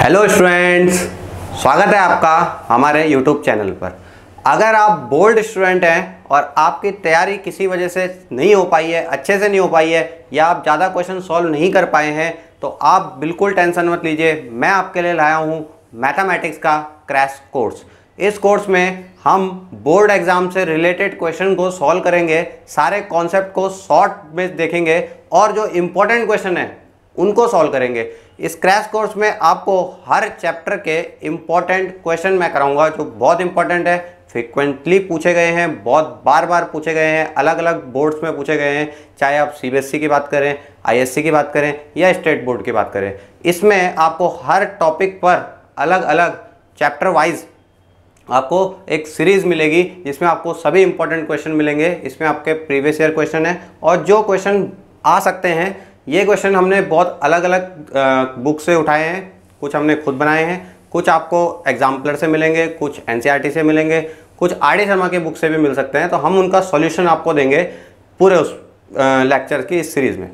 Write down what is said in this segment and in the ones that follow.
Hello students, स्वागत है आपका हमारे यूट्यूब चैनल पर। अगर आप बोर्ड स्टूडेंट हैं और आपकी तैयारी किसी वजह से नहीं हो पाई है, अच्छे से नहीं हो पाई है, या आप ज़्यादा क्वेश्चन सॉल्व नहीं कर पाए हैं, तो आप बिल्कुल टेंशन मत लीजिए। मैं आपके लिए लाया हूँ मैथमेटिक्स का क्रैश कोर्स। इस कोर्स में हम बोर्ड एग्जाम से रिलेटेड क्वेश्चन को सॉल्व करेंगे, सारे कॉन्सेप्ट को शॉर्ट में देखेंगे और जो इम्पोर्टेंट क्वेश्चन है उनको सॉल्व करेंगे। इस क्रैश कोर्स में आपको हर चैप्टर के इम्पॉर्टेंट क्वेश्चन मैं कराऊंगा जो बहुत इंपॉर्टेंट है, फ्रीक्वेंटली पूछे गए हैं, बहुत बार बार पूछे गए हैं, अलग अलग बोर्ड्स में पूछे गए हैं, चाहे आप सीबीएसई की बात करें, आईएससी की बात करें या स्टेट बोर्ड की बात करें। इसमें आपको हर टॉपिक पर अलग अलग चैप्टर वाइज आपको एक सीरीज़ मिलेगी जिसमें आपको सभी इंपॉर्टेंट क्वेश्चन मिलेंगे। इसमें आपके प्रीवियस ईयर क्वेश्चन है और जो क्वेश्चन आ सकते हैं, ये क्वेश्चन हमने बहुत अलग अलग बुक से उठाए हैं, कुछ हमने खुद बनाए हैं, कुछ आपको एग्जाम्पलर से मिलेंगे, कुछ एनसीईआरटी से मिलेंगे, कुछ आर.डी. शर्मा के बुक से भी मिल सकते हैं। तो हम उनका सॉल्यूशन आपको देंगे पूरे उस लेक्चर की इस सीरीज़ में।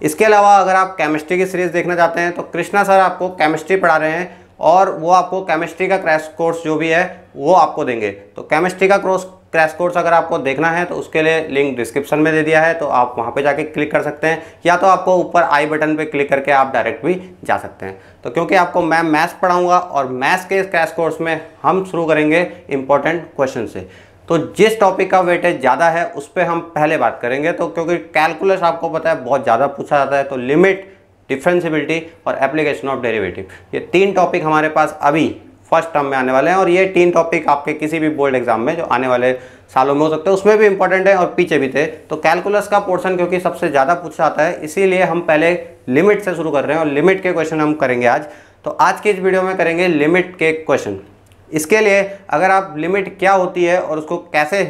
इसके अलावा अगर आप केमिस्ट्री की सीरीज़ देखना चाहते हैं तो कृष्णा सर आपको केमिस्ट्री पढ़ा रहे हैं और वो आपको केमिस्ट्री का क्रैश कोर्स जो भी है वो आपको देंगे। तो केमिस्ट्री का क्रैश कोर्स अगर आपको देखना है तो उसके लिए लिंक डिस्क्रिप्शन में दे दिया है, तो आप वहाँ पे जाके क्लिक कर सकते हैं, या तो आपको ऊपर आई बटन पे क्लिक करके आप डायरेक्ट भी जा सकते हैं। तो क्योंकि आपको मैं मैथ्स पढ़ाऊँगा और मैथ्स के इस क्रैश कोर्स में हम शुरू करेंगे इंपॉर्टेंट क्वेश्चन से, तो जिस टॉपिक का वेटेज ज़्यादा है उस पर हम पहले बात करेंगे। तो क्योंकि कैलकुलस आपको पता है बहुत ज़्यादा पूछा जाता है, तो लिमिट, डिफरेंशिएबिलिटी और एप्लीकेशन ऑफ डेरिवेटिव, ये तीन टॉपिक हमारे पास अभी फर्स्ट टर्म में आने वाले हैं। और ये तीन टॉपिक आपके किसी भी बोर्ड एग्जाम में जो आने वाले सालों में हो सकते हैं उसमें भी इंपॉर्टेंट है और पीछे भी थे। तो कैलकुलस का पोर्शन क्योंकि सबसे ज़्यादा पूछा जाता है, इसीलिए हम पहले लिमिट से शुरू कर रहे हैं और लिमिट के क्वेश्चन हम करेंगे आज। तो आज की इस वीडियो में करेंगे लिमिट के क्वेश्चन। इसके लिए अगर आप लिमिट क्या होती है और उसको कैसे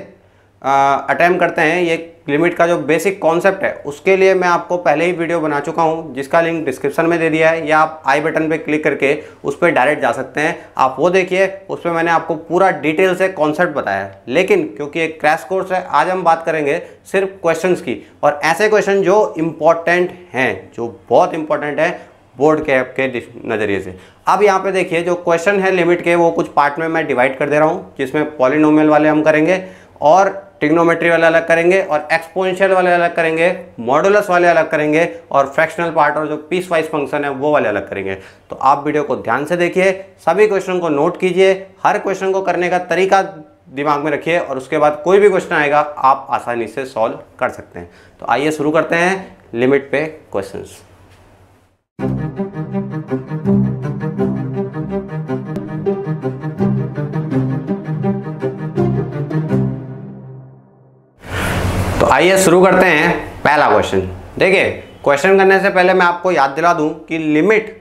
अटेम्प्ट करते हैं, ये लिमिट का जो बेसिक कॉन्सेप्ट है, उसके लिए मैं आपको पहले ही वीडियो बना चुका हूं जिसका लिंक डिस्क्रिप्शन में दे दिया है, या आप आई बटन पे क्लिक करके उस पर डायरेक्ट जा सकते हैं। आप वो देखिए, उस पर मैंने आपको पूरा डिटेल से कॉन्सेप्ट बताया है। लेकिन क्योंकि एक क्रैश कोर्स है, आज हम बात करेंगे सिर्फ क्वेश्चंस की, और ऐसे क्वेश्चन जो इम्पॉर्टेंट हैं, जो बहुत इंपॉर्टेंट है बोर्ड के आपके नज़रिए से। अब यहाँ पे देखिए, जो क्वेश्चन है लिमिट के वो कुछ पार्ट में मैं डिवाइड कर दे रहा हूँ, जिसमें पॉलिनोमियल वाले हम करेंगे और ट्रिग्नोमेट्री वाले अलग करेंगे और एक्सपोनेंशियल वाले अलग करेंगे, मॉडुलस वाले अलग करेंगे और फ्रैक्शनल पार्ट और जो पीस वाइज फंक्शन है वो वाले अलग करेंगे। तो आप वीडियो को ध्यान से देखिए, सभी क्वेश्चन को नोट कीजिए, हर क्वेश्चन को करने का तरीका दिमाग में रखिए और उसके बाद कोई भी क्वेश्चन आएगा आप आसानी से सॉल्व कर सकते हैं। तो आइए शुरू करते हैं लिमिट पे क्वेश्चन। तो आइए शुरू करते हैं पहला क्वेश्चन। देखिए, क्वेश्चन करने से पहले मैं आपको याद दिला दूं कि लिमिट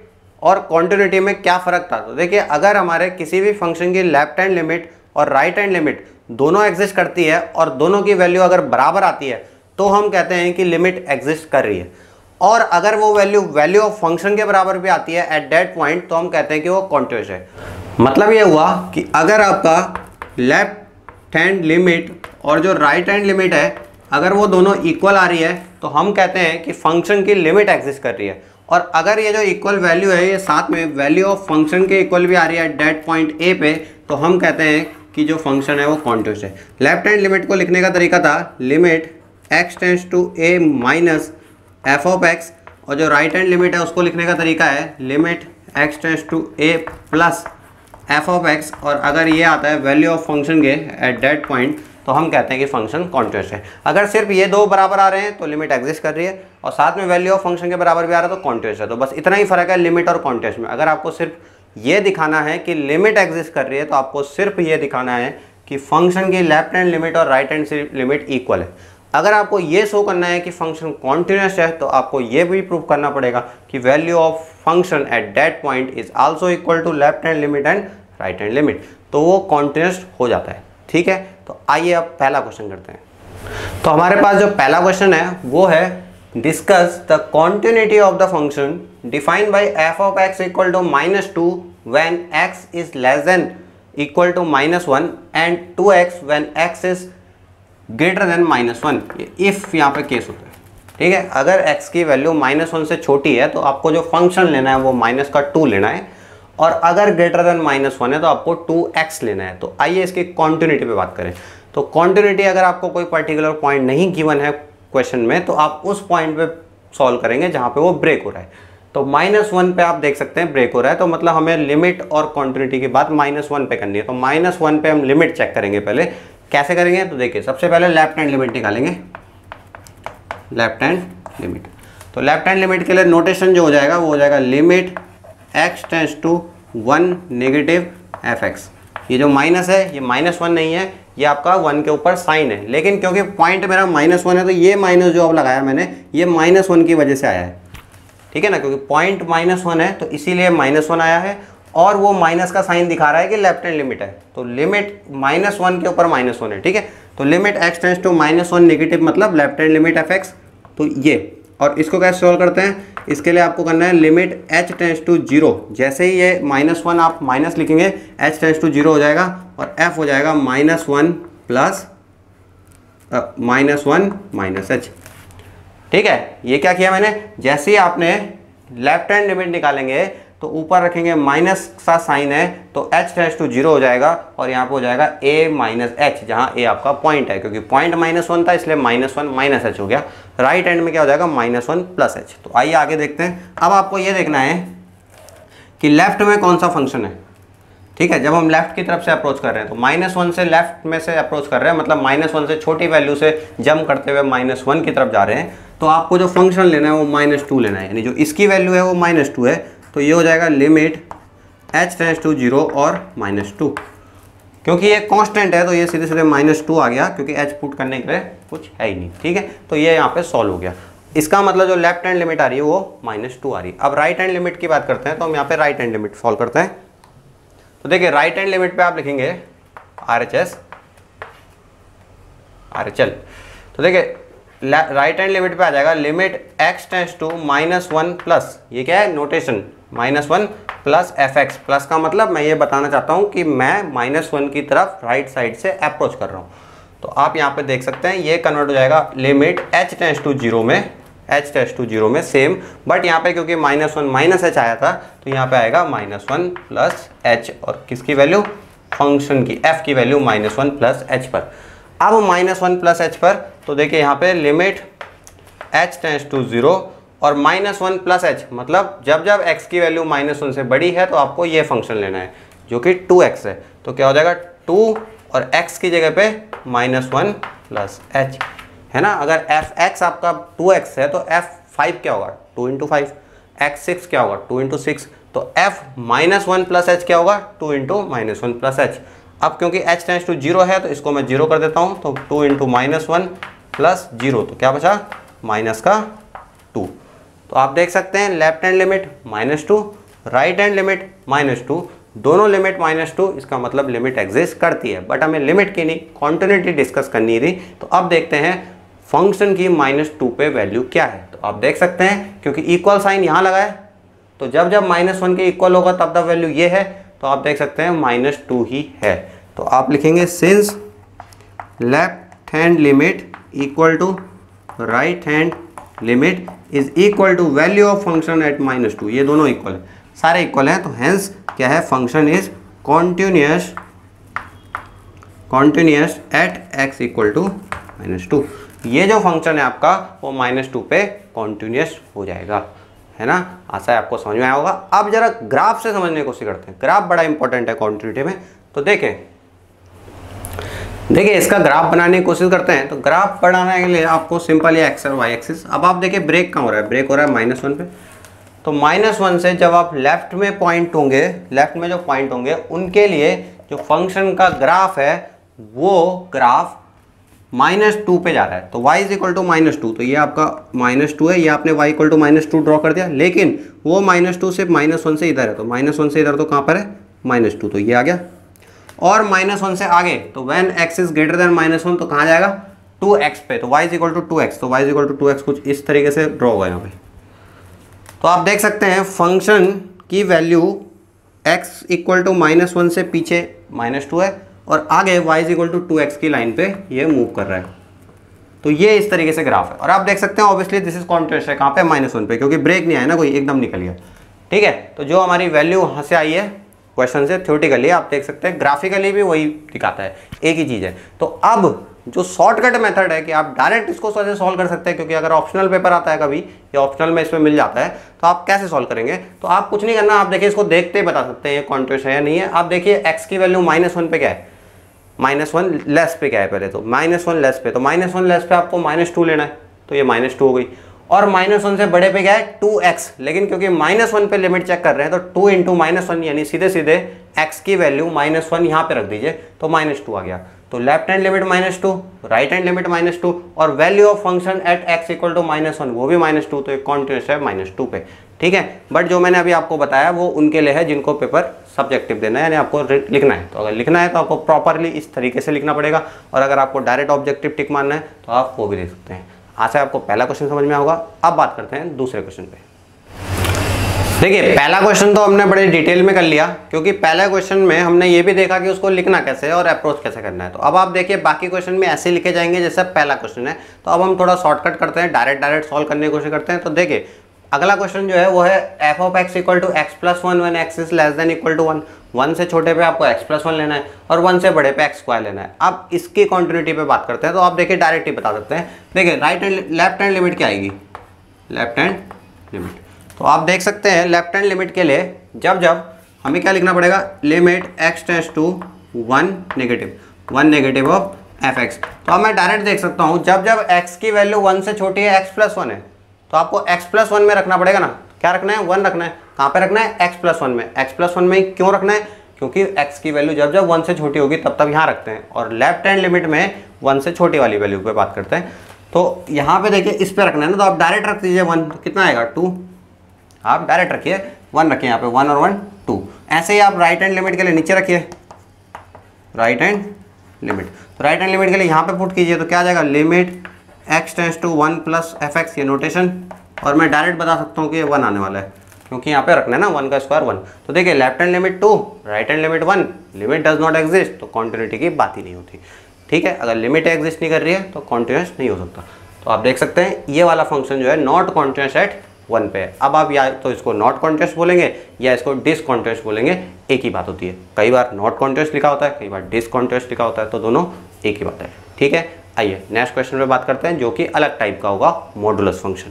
और कॉन्टिन्यूटी में क्या फ़र्क था। तो देखिए, अगर हमारे किसी भी फंक्शन की लेफ्ट हैंड लिमिट और राइट हैंड लिमिट दोनों एग्जिस्ट करती है और दोनों की वैल्यू अगर बराबर आती है तो हम कहते हैं कि लिमिट एग्जिस्ट कर रही है। और अगर वो वैल्यू ऑफ फंक्शन के बराबर भी आती है एट दैट पॉइंट, तो हम कहते हैं कि वो कॉन्टिन्यूअस है। मतलब ये हुआ कि अगर आपका लेफ्ट हैंड लिमिट और जो राइट हैंड लिमिट है, अगर वो दोनों इक्वल आ रही है तो हम कहते हैं कि फंक्शन की लिमिट एग्जिस्ट कर रही है। और अगर ये जो इक्वल वैल्यू है ये साथ में वैल्यू ऑफ फंक्शन के इक्वल भी आ रही है एट दैट पॉइंट ए पे, तो हम कहते हैं कि जो फंक्शन है वो कॉन्टिन्यूअस है। लेफ्ट हैंड लिमिट को लिखने का तरीका था limit x tends to a minus f of x, और जो राइट हैंड लिमिट है उसको लिखने का तरीका है limit x tends to a plus f of x. और अगर ये आता है वैल्यू ऑफ फंक्शन के एट दैट पॉइंट, तो हम कहते हैं कि फंक्शन कॉन्टिन्यूअस है। अगर सिर्फ ये दो बराबर आ रहे हैं तो लिमिट एग्जिस्ट कर रही है, और साथ में वैल्यू ऑफ फंक्शन के बराबर भी आ रहा है तो कॉन्टिन्यूअस है। तो बस इतना ही फर्क है लिमिट और कॉन्टिन्यूअस में। अगर आपको सिर्फ ये दिखाना है कि लिमिट एग्जिस्ट कर रही है तो आपको सिर्फ ये दिखाना है कि फंक्शन की लेफ्ट हैंड लिमिट और राइट हैंड लिमिट इक्वल है। अगर आपको ये शो करना है कि फंक्शन कॉन्टिन्यूअस है तो आपको ये भी प्रूव करना पड़ेगा कि value of function at that point is also equal to left hand limit and right hand limit, तो वो कॉन्टिन्यूअस हो जाता है। ठीक है, तो आइए अब पहला क्वेश्चन करते हैं। तो हमारे पास जो पहला क्वेश्चन है वो है discuss the continuity of the function defined by f of x equal to -2 when x is less than equal to -1 and 2x when x is greater than -1। ये इफ यहाँ पे केस होता है। ठीक है, अगर x की वैल्यू -1 से छोटी है तो आपको जो फंक्शन लेना है वो -2 लेना है, और अगर ग्रेटर देन -1 है तो आपको 2x लेना है। तो आइए इसकी कॉन्टिन्यूटी पे बात करें। तो कॉन्टिन्यूटी अगर आपको कोई पर्टिकुलर पॉइंट नहीं गिवन है क्वेश्चन में तो आप उस पॉइंट पे सॉल्व करेंगे जहाँ पे वो ब्रेक हो रहा है। तो -1 पे आप देख सकते हैं ब्रेक हो रहा है, तो मतलब हमें लिमिट और कॉन्टिन्यूटी की बात -1 पे करनी है। तो -1 पे हम लिमिट चेक करेंगे। पहले कैसे करेंगे, तो देखिए सबसे पहले लेफ्ट हैंड लिमिट निकालेंगे, लेफ्ट हैंड लिमिट। तो लेफ्ट हैंड लिमिट के लिए नोटेशन जो हो जाएगा वो हो जाएगा limit x tends to 1 negative fx। ये जो माइनस है ये -1 नहीं है, ये आपका 1 के ऊपर साइन है, लेकिन क्योंकि पॉइंट मेरा -1 है तो ये माइनस जो अब लगाया मैंने ये -1 की वजह से आया है, ठीक है ना, क्योंकि पॉइंट -1 है तो इसीलिए -1 आया है। और वो माइनस का साइन दिखा रहा है कि लेफ्ट हैंड लिमिट है, तो लिमिट -1 के ऊपर -1 है, ठीक है। तो limit x tends to -1 negative मतलब लेफ्ट हैंड लिमिट fx। तो ये, और इसको कैसे सॉल्व करते हैं, इसके लिए आपको करना है लिमिट h टेंड्स टू 0। जैसे ही ये -1 आप माइनस लिखेंगे h टेंड्स टू 0 हो जाएगा और f हो जाएगा -1 प्लस -1 -h, ठीक है। ये क्या किया मैंने, जैसे ही आपने लेफ्ट हैंड लिमिट निकालेंगे तो ऊपर रखेंगे माइनस का साइन है तो h टेंड्स टू 0 हो जाएगा और यहाँ पे हो जाएगा a - h, जहाँ a आपका पॉइंट है, क्योंकि पॉइंट -1 था इसलिए -1 - h हो गया। राइट हैंड में क्या हो जाएगा -1 प्लस h। तो आइए आगे देखते हैं। अब आपको ये देखना है कि लेफ्ट में कौन सा फंक्शन है, ठीक है। जब हम लेफ्ट की तरफ से अप्रोच कर रहे हैं तो -1 से लेफ्ट में से अप्रोच कर रहे हैं, मतलब -1 से छोटी वैल्यू से जंप करते हुए -1 की तरफ जा रहे हैं, तो आपको जो फंक्शन लेना है वो -2 लेना है, यानी जो इसकी वैल्यू है वो -2 है। तो ये हो जाएगा लिमिट h टेंड्स टू 0 और -2। क्योंकि ये कांस्टेंट है तो ये सीधे सीधे -2 आ गया, क्योंकि h पुट करने के लिए कुछ है ही नहीं, ठीक है। तो ये यहाँ पे सॉल्व हो गया। इसका मतलब जो लेफ्ट हैंड लिमिट आ रही है वो -2 आ रही है। अब राइट हैंड लिमिट की बात करते हैं, तो हम यहाँ पे राइट हैंड लिमिट सॉल्व करते हैं। तो देखिए राइट हैंड लिमिट पे आप लिखेंगे RHL। तो देखिए राइट हैंड लिमिट पे आ जाएगा limit x tends to -1 plus, ये क्या है नोटेशन, -1 प्लस fx। प्लस का मतलब मैं ये बताना चाहता हूँ कि मैं -1 की तरफ राइट साइड से अप्रोच कर रहा हूँ। तो आप यहाँ पे देख सकते हैं ये कन्वर्ट हो जाएगा लिमिट h टेंड्स टू 0 में सेम, बट यहाँ पे क्योंकि -1 - h आया था तो यहाँ पे आएगा -1 प्लस h, और किसकी वैल्यू, फंक्शन की f की वैल्यू -1 प्लस h पर। अब -1 प्लस h पर, तो देखिए यहाँ पे लिमिट h टेंड्स टू 0 और -1 प्लस h, मतलब जब जब x की वैल्यू -1 से बड़ी है तो आपको ये फंक्शन लेना है जो कि 2x है। तो क्या हो जाएगा 2 और x की जगह पे -1 प्लस h, है ना। अगर fx आपका 2x है तो f5 क्या होगा, 2 × 5, x6 क्या होगा, 2 × 6, तो f -1 प्लस h क्या होगा, 2 × -1 प्लस h। अब क्योंकि h टेंड्स टू 0 है तो इसको मैं 0 कर देता हूँ, तो 2 × -1 प्लस 0, तो क्या बचा -2। तो आप देख सकते हैं left hand limit -2, right hand limit -2, दोनों लिमिट -2, इसका मतलब लिमिट एग्जिस्ट करती है। बट हमें लिमिट की नहीं कॉन्टिन्यूटी डिस्कस करनी थी। तो अब देखते हैं फंक्शन की -2 पे वैल्यू क्या है। तो आप देख सकते हैं क्योंकि इक्वल साइन यहाँ लगा है तो जब जब -1 के इक्वल होगा तब तब वैल्यू ये है, तो आप देख सकते हैं -2 ही है। तो आप लिखेंगे since left hand limit equal to right hand limit is equal to value of function at -2। ये दोनों इक्वल है, सारे इक्वल हैं, तो हेंस क्या है, function is continuous at x equal to -2। ये जो फंक्शन है आपका वो -2 पे कॉन्टिन्यूअस हो जाएगा, है ना। आशा है आपको समझ में आया होगा। अब जरा ग्राफ से समझने की कोशिश करते हैं। ग्राफ बड़ा इंपॉर्टेंट है कॉन्टिन्यूटी में। तो देखिए इसका ग्राफ बनाने की कोशिश करते हैं। तो ग्राफ बनाने के लिए आपको सिंपल ये एक्स और वाई एक्सिस। अब आप देखिए ब्रेक कहाँ हो रहा है, ब्रेक हो रहा है -1 पे। तो -1 से जब आप लेफ्ट में पॉइंट होंगे, लेफ्ट में जो पॉइंट होंगे उनके लिए जो फंक्शन का ग्राफ है वो ग्राफ -2 पे जा रहा है। तो y इज इक्वल टू -2, तो ये आपका -2 है, ये आपने y इक्वल टू -2 ड्रॉ कर दिया। लेकिन वो -2 सिर्फ -1 से इधर है, तो -1 से इधर तो कहाँ पर है, -2, तो ये आ गया। और -1 से आगे तो when x is greater than -1 तो कहाँ जाएगा, 2x पे। तो y is equal to 2x, तो y is equal to 2x कुछ इस तरीके से ड्रॉ होगा यहाँ पे। तो आप देख सकते हैं फंक्शन की वैल्यू x इक्वल टू -1 से पीछे -2 है और आगे y is equal to 2x की लाइन पे ये मूव कर रहा है। तो ये इस तरीके से ग्राफ है। और आप देख सकते हैं ऑब्वियसली दिस इज कॉन्टिन्यूअस है, कहाँ पे, -1 पे, क्योंकि ब्रेक नहीं आया ना कोई, एकदम निकल गया। ठीक है, तो जो हमारी वैल्यू वहाँ से आई है क्वेश्चन से, थ्योरेटिकली आप देख सकते हैं, ग्राफिकली भी वही दिखाता है, एक ही चीज़ है। तो अब जो शॉर्टकट मेथड है कि आप डायरेक्ट इसको कैसे सॉल्व कर सकते हैं, क्योंकि अगर ऑप्शनल पेपर आता है कभी या ऑप्शनल में इसमें मिल जाता है तो आप कैसे सॉल्व करेंगे, तो आप कुछ नहीं करना, आप देखिए इसको देखते ही बता सकते हैं ये कॉन्टिन्यूअस है या नहीं है। आप देखिए x की वैल्यू -1 पे क्या है, -1 लेस पे क्या है, पहले तो -1 लेस पे, तो -1 लेस पे आपको -2 लेना है, तो ये -2 हो गई। और -1 से बड़े पे क्या है 2x, लेकिन क्योंकि -1 पे लिमिट चेक कर रहे हैं तो 2 × -1 यानी सीधे सीधे x की वैल्यू -1 यहाँ पे रख दीजिए तो -2 आ गया। तो left hand limit -2, right hand limit -2 और value of function eight x = -1 वो भी -2, तो एक कॉन्टिन्यूस है -2 पे। ठीक है, बट जो मैंने अभी आपको बताया वो उनके लिए है जिनको पेपर सब्जेक्टिव देना है, यानी आपको लिखना है। तो अगर लिखना है तो आपको प्रॉपरली इस तरीके से लिखना पड़ेगा, और अगर आपको डायरेक्ट ऑब्जेक्टिव टिक मारना है तो आप वो भी दे सकते हैं। आशा है आपको पहला क्वेश्चन समझ में होगा। अब बात करते हैं दूसरे क्वेश्चन पे। देखिए पहला क्वेश्चन तो हमने बड़े डिटेल में कर लिया, क्योंकि पहले क्वेश्चन में हमने ये भी देखा कि उसको लिखना कैसे है और अप्रोच कैसे करना है। तो अब आप देखिए बाकी क्वेश्चन में ऐसे लिखे जाएंगे जैसे पहला क्वेश्चन है। तो अब हम थोड़ा शॉर्टकट करते हैं, डायरेक्ट सॉल्व करने की कोशिश करते हैं। तो देखिए अगला क्वेश्चन जो है वो है f(x = x+1 when x is less than equal to 1)। 1 से छोटे पे आपको x+1 लेना है और 1 से बड़े पे x² लेना है। अब इसकी कॉन्टिन्यूटी पे बात करते हैं, तो आप देखिए डायरेक्ट ही बता सकते हैं। देखिए लेफ्ट हैंड लिमिट क्या आएगी, लेफ्ट हैंड लिमिट, तो आप देख सकते हैं लेफ्ट हैंड लिमिट के लिए जब हमें क्या लिखना पड़ेगा, limit x tends to 1 negative of f(x)। तो अब मैं डायरेक्ट देख सकता हूँ जब x की वैल्यू 1 से छोटी है, x+1 है, तो आपको x+1 में रखना पड़ेगा ना। क्या रखना है, 1 रखना है। कहाँ पे रखना है, x+1 में। x+1 में क्यों रखना है, क्योंकि x की वैल्यू जब 1 से छोटी होगी तब यहाँ रखते हैं, और लेफ्ट हैंड लिमिट में 1 से छोटी वाली वैल्यू पे बात करते हैं। तो यहाँ पे देखिए इस पे रखना है ना, तो आप डायरेक्ट रख दीजिए 1, तो कितना आएगा 2। आप डायरेक्ट रखिए 1 रखिए यहाँ पे, 1 और 1 2। ऐसे ही आप राइट हैंड लिमिट के लिए नीचे रखिए राइट हैंड लिमिट। तो राइट हैंड लिमिट के लिए यहाँ पे पुट कीजिए, तो क्या आ जाएगा, limit x tends to 1 + f(x), ये नोटेशन, और मैं डायरेक्ट बता सकता हूँ कि ये 1 आने वाला है, क्योंकि यहाँ पे रखना है ना 1 का स्क्वायर 1। तो देखिए left hand limit 2, right hand limit 1, limit does not exist, तो कॉन्टिन्यूटी की बात ही नहीं होती। ठीक है, अगर लिमिट एग्जिस्ट नहीं कर रही है तो कॉन्टिन्यूस नहीं हो सकता। तो आप देख सकते हैं ये वाला फंक्शन जो है नॉट कॉन्टिन्यूस एट 1 पे। अब आप या तो इसको नॉट कॉन्टिन्यूस बोलेंगे या इसको डिसकॉन्टिन्यूस बोलेंगे, एक ही बात होती है। कई बार नॉट कॉन्टिन्यूस लिखा होता है, कई बार डिसकॉन्टिन्यूस लिखा होता है, तो दोनों एक ही बात है। ठीक है, आइए नेक्स्ट क्वेश्चन पे बात करते हैं, जो कि अलग टाइप का होगा, मॉडुलस फंक्शन।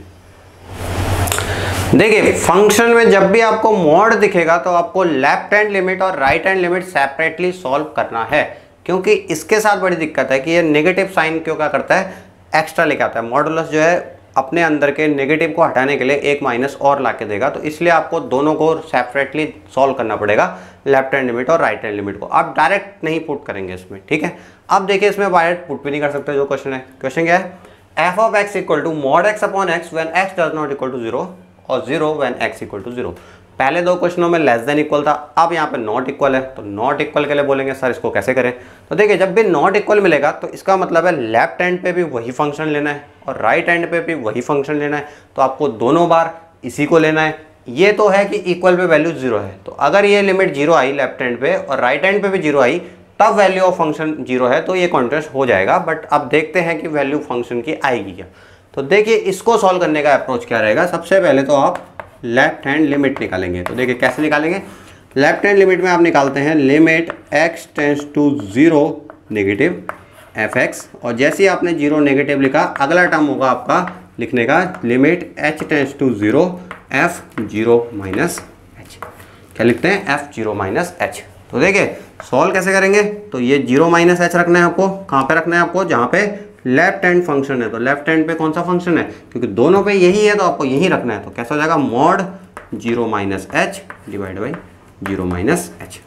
देखिए फंक्शन में जब भी आपको मॉड दिखेगा तो आपको लेफ्ट हैंड लिमिट और right hand limit separately solve करना है, क्योंकि इसके साथ बड़ी दिक्कत है कि ये नेगेटिव साइन क्यों क्या करता है, एक्स्ट्रा लेके आता है। मॉडुलस जो है अपने अंदर के नेगेटिव को हटाने के लिए एक माइनस और ला के देगा, तो इसलिए आपको दोनों को सेपरेटली सॉल्व करना पड़ेगा, लेफ्ट हैंड लिमिट और राइट हैंड लिमिट को। आप डायरेक्ट नहीं पुट करेंगे इसमें। ठीक है, अब देखिए इसमें डायरेक्ट पुट भी नहीं कर सकते। जो क्वेश्चन है, क्वेश्चन क्या है, f(x = mod x/x when x does not equal to 0 और 0 when x equal to 0। पहले दो क्वेश्चनों में लेस देन इक्वल था, अब यहाँ पे नॉट इक्वल है, तो नॉट इक्वल के लिए बोलेंगे सर इसको कैसे करें। तो देखिए जब भी नॉट इक्वल मिलेगा तो इसका मतलब है लेफ्ट हैंड पे भी वही फंक्शन लेना है और राइट हैंड पे भी वही फंक्शन लेना है, तो आपको दोनों बार इसी को लेना है। ये तो है कि इक्वल पे वैल्यू 0 है, तो अगर ये लिमिट 0 आई लेफ्ट हैंड पे और राइट हैंड पे भी 0 आई, तब वैल्यू ऑफ फंक्शन 0 है, तो ये कॉन्टिन्यूस हो जाएगा। बट अब देखते हैं कि वैल्यू फंक्शन की आएगी क्या। तो देखिए इसको सॉल्व करने का अप्रोच क्या रहेगा, सबसे पहले तो आप लेफ्ट हैंड लिमिट निकालेंगे। तो देखिए कैसे निकालेंगे, लेफ्ट हैंड लिमिट में आप निकालते हैं limit x tends to 0 negative f(x), और जैसे ही आपने 0 नेगेटिव लिखा, अगला टर्म होगा आपका लिखने का limit h tends to 0 f(0 - h)। क्या लिखते हैं, f(0 - h)। तो देखिए सॉल्व कैसे करेंगे, तो ये 0 - h रखना है आपको। कहाँ पे रखना है आपको, जहाँ पे लेफ्ट हैंड फंक्शन है। तो लेफ्ट हैंड पे कौन सा फंक्शन है, क्योंकि दोनों पे यही है तो आपको यही रखना है। तो कैसा हो जाएगा, mod 0 - h divide by 0 - h।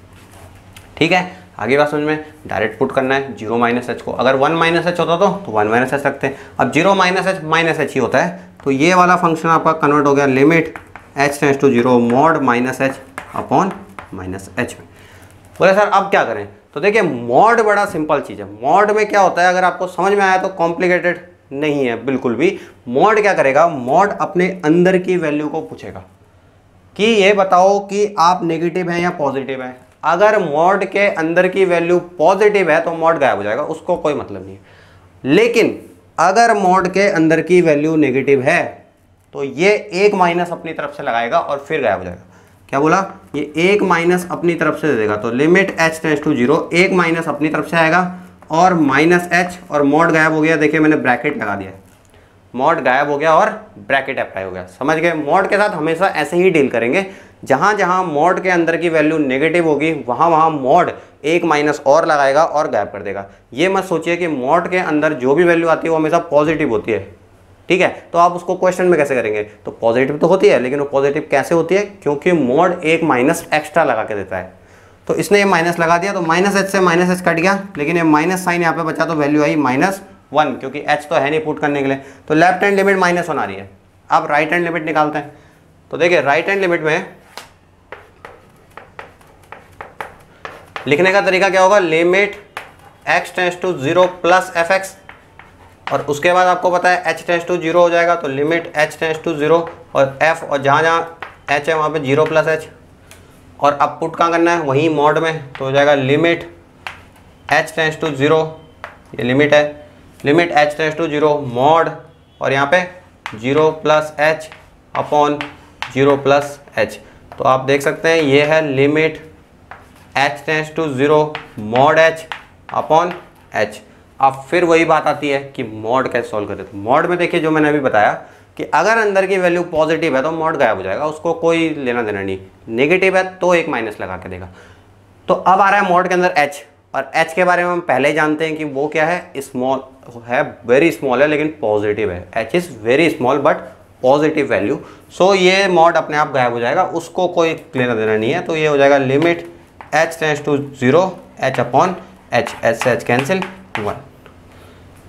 ठीक है, आगे बात समझ में, डायरेक्ट पुट करना है 0 - h को। अगर 1 - h होता तो 1 - h रखते हैं। अब 0 - h -h ही होता है, तो ये वाला फंक्शन आपका कन्वर्ट हो गया limit h tends to 0 mod -h upon -h में। बोले सर अब क्या करें, तो देखिए मॉड बड़ा सिंपल चीज़ है। मॉड में क्या होता है, अगर आपको समझ में आया तो कॉम्प्लिकेटेड नहीं है बिल्कुल भी। मॉड क्या करेगा, मॉड अपने अंदर की वैल्यू को पूछेगा कि ये बताओ कि आप नेगेटिव हैं या पॉजिटिव हैं। अगर मॉड के अंदर की वैल्यू पॉजिटिव है तो मॉड गायब हो जाएगा, उसको कोई मतलब नहीं है। लेकिन अगर मॉड के अंदर की वैल्यू नेगेटिव है तो ये एक माइनस अपनी तरफ से लगाएगा और फिर गायब हो जाएगा। क्या बोला, ये एक माइनस अपनी तरफ से दे देगा, तो लिमिट h टेंड्स टू 0, एक माइनस अपनी तरफ से आएगा और माइनस h और मॉड गायब हो गया, देखिए मैंने ब्रैकेट लगा दिया, मॉड गायब हो गया और ब्रैकेट अप्लाई हो गया, समझ गए। मॉड के साथ हमेशा ऐसे ही डील करेंगे, जहां जहां मॉड के अंदर की वैल्यू नेगेटिव होगी वहां वहां मॉड एक माइनस और लगाएगा और गायब कर देगा। ये मत सोचिए कि मॉड के अंदर जो भी वैल्यू आती है वो हमेशा पॉजिटिव होती है, ठीक है। तो आप उसको क्वेश्चन में कैसे करेंगे, तो पॉजिटिव तो होती है, लेकिन वो पॉजिटिव कैसे होती है, क्योंकि मॉड एक माइनस एक्स्ट्रा लगा के देता है। तो इसने ये माइनस लगा दिया, तो माइनस एच से माइनस एच कट गया, लेकिन ये माइनस साइन यहाँ पे बचा, तो वैल्यू आई -1, क्योंकि एच तो है नहीं पुट करने के लिए, तो लेफ्ट हैंड लिमिट -1 आ रही है। अब राइट हैंड लिमिट निकालते हैं, तो देखिए राइट हैंड लिमिट में लिखने का तरीका क्या होगा, limit x tends to 0 plus fx, और उसके बाद आपको पता है h टेंड्स टू 0 हो जाएगा, तो लिमिट h टेंड्स टू 0 और f, और जहाँ जहाँ h है वहाँ पे 0 प्लस h, और अब पुट कहाँ करना है, वहीं मॉड में, तो हो जाएगा लिमिट h टेंड्स टू 0, ये लिमिट है, limit h tends to 0 mod, और यहाँ पे 0 plus h upon 0 plus h। तो आप देख सकते हैं ये है limit h tends to 0 mod h upon h। अब फिर वही बात आती है कि मॉड कैसे सॉल्व करें, तो मॉड में देखिए जो मैंने अभी बताया कि अगर अंदर की वैल्यू पॉजिटिव है तो मॉड गायब हो जाएगा, उसको कोई लेना देना नहीं, नेगेटिव है तो एक माइनस लगा के देगा। तो अब आ रहा है मॉड के अंदर h, और h के बारे में हम पहले ही जानते हैं कि वो क्या है, स्मॉल है, वेरी स्मॉल है लेकिन पॉजिटिव है, h is very small but positive value. So ये मॉड अपने आप गायब हो जाएगा, उसको कोई लेना देना नहीं है। तो ये हो जाएगा limit h tends to 0 h upon h, h से h कैंसिल 1।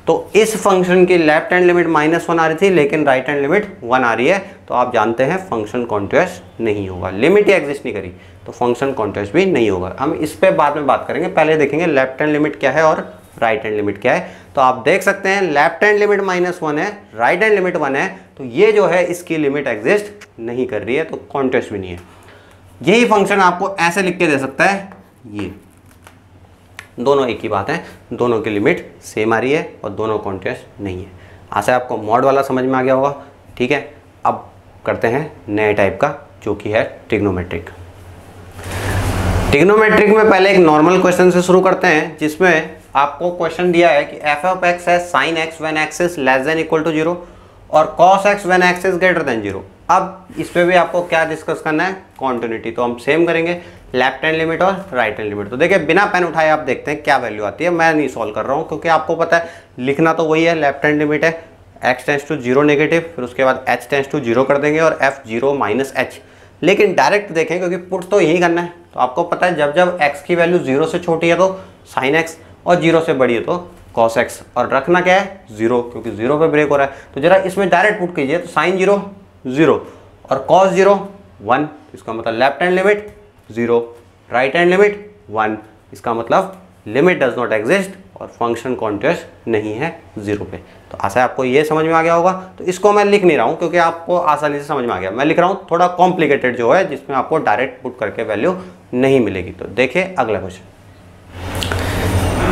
तो इस फंक्शन की लेफ्ट हैंड लिमिट -1 आ रही थी, लेकिन राइट हैंड लिमिट 1 आ रही है, तो आप जानते हैं फंक्शन कॉन्टिन्यूअस नहीं होगा, लिमिट ही एग्जिस्ट नहीं करी तो फंक्शन कॉन्टिन्यूअस भी नहीं होगा। हम इस पे बाद में बात करेंगे, पहले देखेंगे लेफ्ट हैंड लिमिट क्या है और राइट हैंड लिमिट क्या है। तो आप देख सकते हैं लेफ्ट हैंड लिमिट -1 है, राइट हैंड लिमिट 1 है, तो ये जो है इसकी लिमिट एग्जिस्ट नहीं कर रही है, तो कॉन्टिन्यूअस भी नहीं है। यही फंक्शन आपको ऐसे लिख के दे सकता है, ये दोनों एक ही बात है, दोनों की लिमिट सेम आ रही है और दोनों कॉन्टिन्यूअस नहीं है। आशा है आपको मॉड वाला समझ में आ गया होगा, ठीक है। अब करते हैं नए टाइप का, जो कि है ट्रिग्नोमेट्रिक। ट्रिग्नोमेट्रिक में पहले एक नॉर्मल क्वेश्चन से शुरू करते हैं, जिसमें आपको क्वेश्चन दिया है कि f ऑफ x है sin x when x is less than equal to 0 और cos x when x is greater than 0। अब इस पे भी आपको क्या डिस्कस करना है, कॉन्टिन्यूटी। तो हम सेम करेंगे लेफ्ट हैंड लिमिट और राइट हैंड लिमिट। तो देखिए बिना पेन उठाए आप देखते हैं क्या वैल्यू आती है, मैं नहीं सॉल्व कर रहा हूँ क्योंकि आपको पता है लिखना तो वही है। लेफ्ट हैंड लिमिट है x टेंड्स टू 0 नेगेटिव, फिर उसके बाद h टेंड्स टू 0 कर देंगे और f 0 माइनस h। लेकिन डायरेक्ट देखें क्योंकि पुट तो यही करना है, तो आपको पता है जब जब x की वैल्यू 0 से छोटी है तो sin x और 0 से बड़ी है तो cos x, और रखना क्या है 0, क्योंकि 0 पे ब्रेक हो रहा है। तो जरा इसमें डायरेक्ट पुट कीजिए, तो sin 0 0 और cos 0 1, इसका मतलब left hand limit 0, right hand limit 1, इसका मतलब लिमिट डज नॉट एग्जिस्ट और फंक्शन कॉन्टिन्यूअस नहीं है 0 पे। तो आशा है आपको ये समझ में आ गया होगा। तो इसको मैं लिख नहीं रहा हूँ क्योंकि आपको आसानी से समझ में आ गया, मैं लिख रहा हूँ थोड़ा कॉम्प्लिकेटेड जो है, जिसमें आपको डायरेक्ट पुट करके वैल्यू नहीं मिलेगी। तो देखिए अगला क्वेश्चन।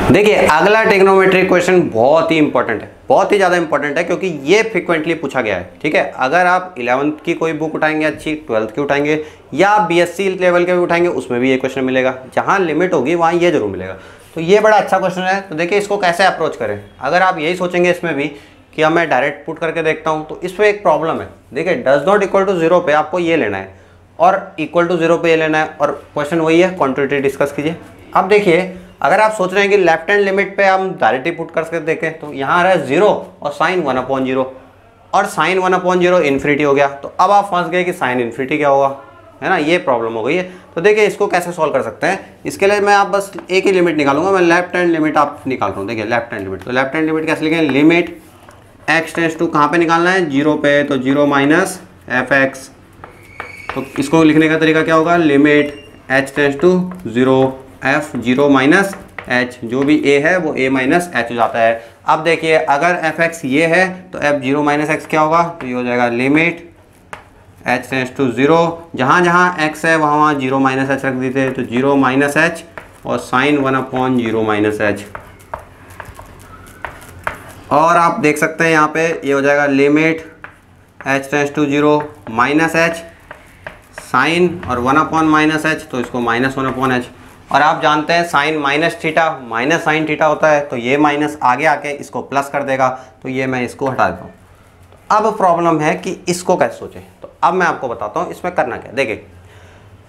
देखिए अगला ट्रिग्नोमेट्रिक क्वेश्चन बहुत ही इंपॉर्टेंट है, बहुत ही ज़्यादा इंपॉर्टेंट है, क्योंकि ये फ्रिक्वेंटली पूछा गया है, ठीक है। अगर आप 11th की कोई बुक उठाएंगे अच्छी, 12th की उठाएंगे या बीएससी लेवल के भी उठाएंगे, उसमें भी ये क्वेश्चन मिलेगा। जहाँ लिमिट होगी वहाँ ये जरूर मिलेगा। तो ये बड़ा अच्छा क्वेश्चन है। तो देखिए इसको कैसे अप्रोच करें। अगर आप यही सोचेंगे इसमें भी कि अब मैं डायरेक्ट पुट करके देखता हूँ, तो इसमें एक प्रॉब्लम है। देखिए डज नॉट इक्वल टू 0 पे आपको ये लेना है और इक्वल टू 0 पे ये लेना है, और क्वेश्चन वही है, क्वांटिटी डिस्कस कीजिए। अब देखिए अगर आप सोच रहे हैं कि लेफ्ट हैंड लिमिट पे हम डायरेक्टली पुट करके देखें, तो यहाँ आ रहा है 0 और साइन 1/0, और साइन 1/0 इन्फिनिटी हो गया। तो अब आप फंस गए कि साइन इन्फिनिटी क्या होगा, है ना, ये प्रॉब्लम हो गई है। तो देखिए इसको कैसे सॉल्व कर सकते हैं। इसके लिए मैं आप बस एक ही लिमिट निकालूंगा, मैं लेफ्ट हैंड लिमिट आप निकाल रहा हूँ। देखिए लेफ्ट हैंड लिमिट, तो लेफ्ट हैंड लिमिट कैसे लिखें, लिमिट x टेंड्स टू कहाँ पे निकालना है, 0 पे, तो 0 माइनस fx। तो इसको लिखने का तरीका क्या होगा, limit h tends to 0 f 0 minus h, जो भी a है वो a माइनस h हो जाता है। अब देखिए अगर fx ये है तो f 0 माइनस x क्या होगा, तो ये हो जाएगा लिमिट h टेंड्स टू 0, जहाँ जहाँ x है वहाँ वहाँ 0 माइनस h रख देते, तो 0 माइनस h और साइन 1/0 माइनस h। और आप देख सकते हैं यहाँ पे ये हो जाएगा limit h tends to 0 minus h sine और 1/-h, तो इसको -1/h। और आप जानते हैं sine minus theta minus sine theta होता है, तो ये माइनस आगे आके इसको प्लस कर देगा, तो ये मैं इसको हटा देता हूँ। अब प्रॉब्लम है कि इसको कैसे सोचें, तो अब मैं आपको बताता हूँ इसमें करना क्या। देखिए,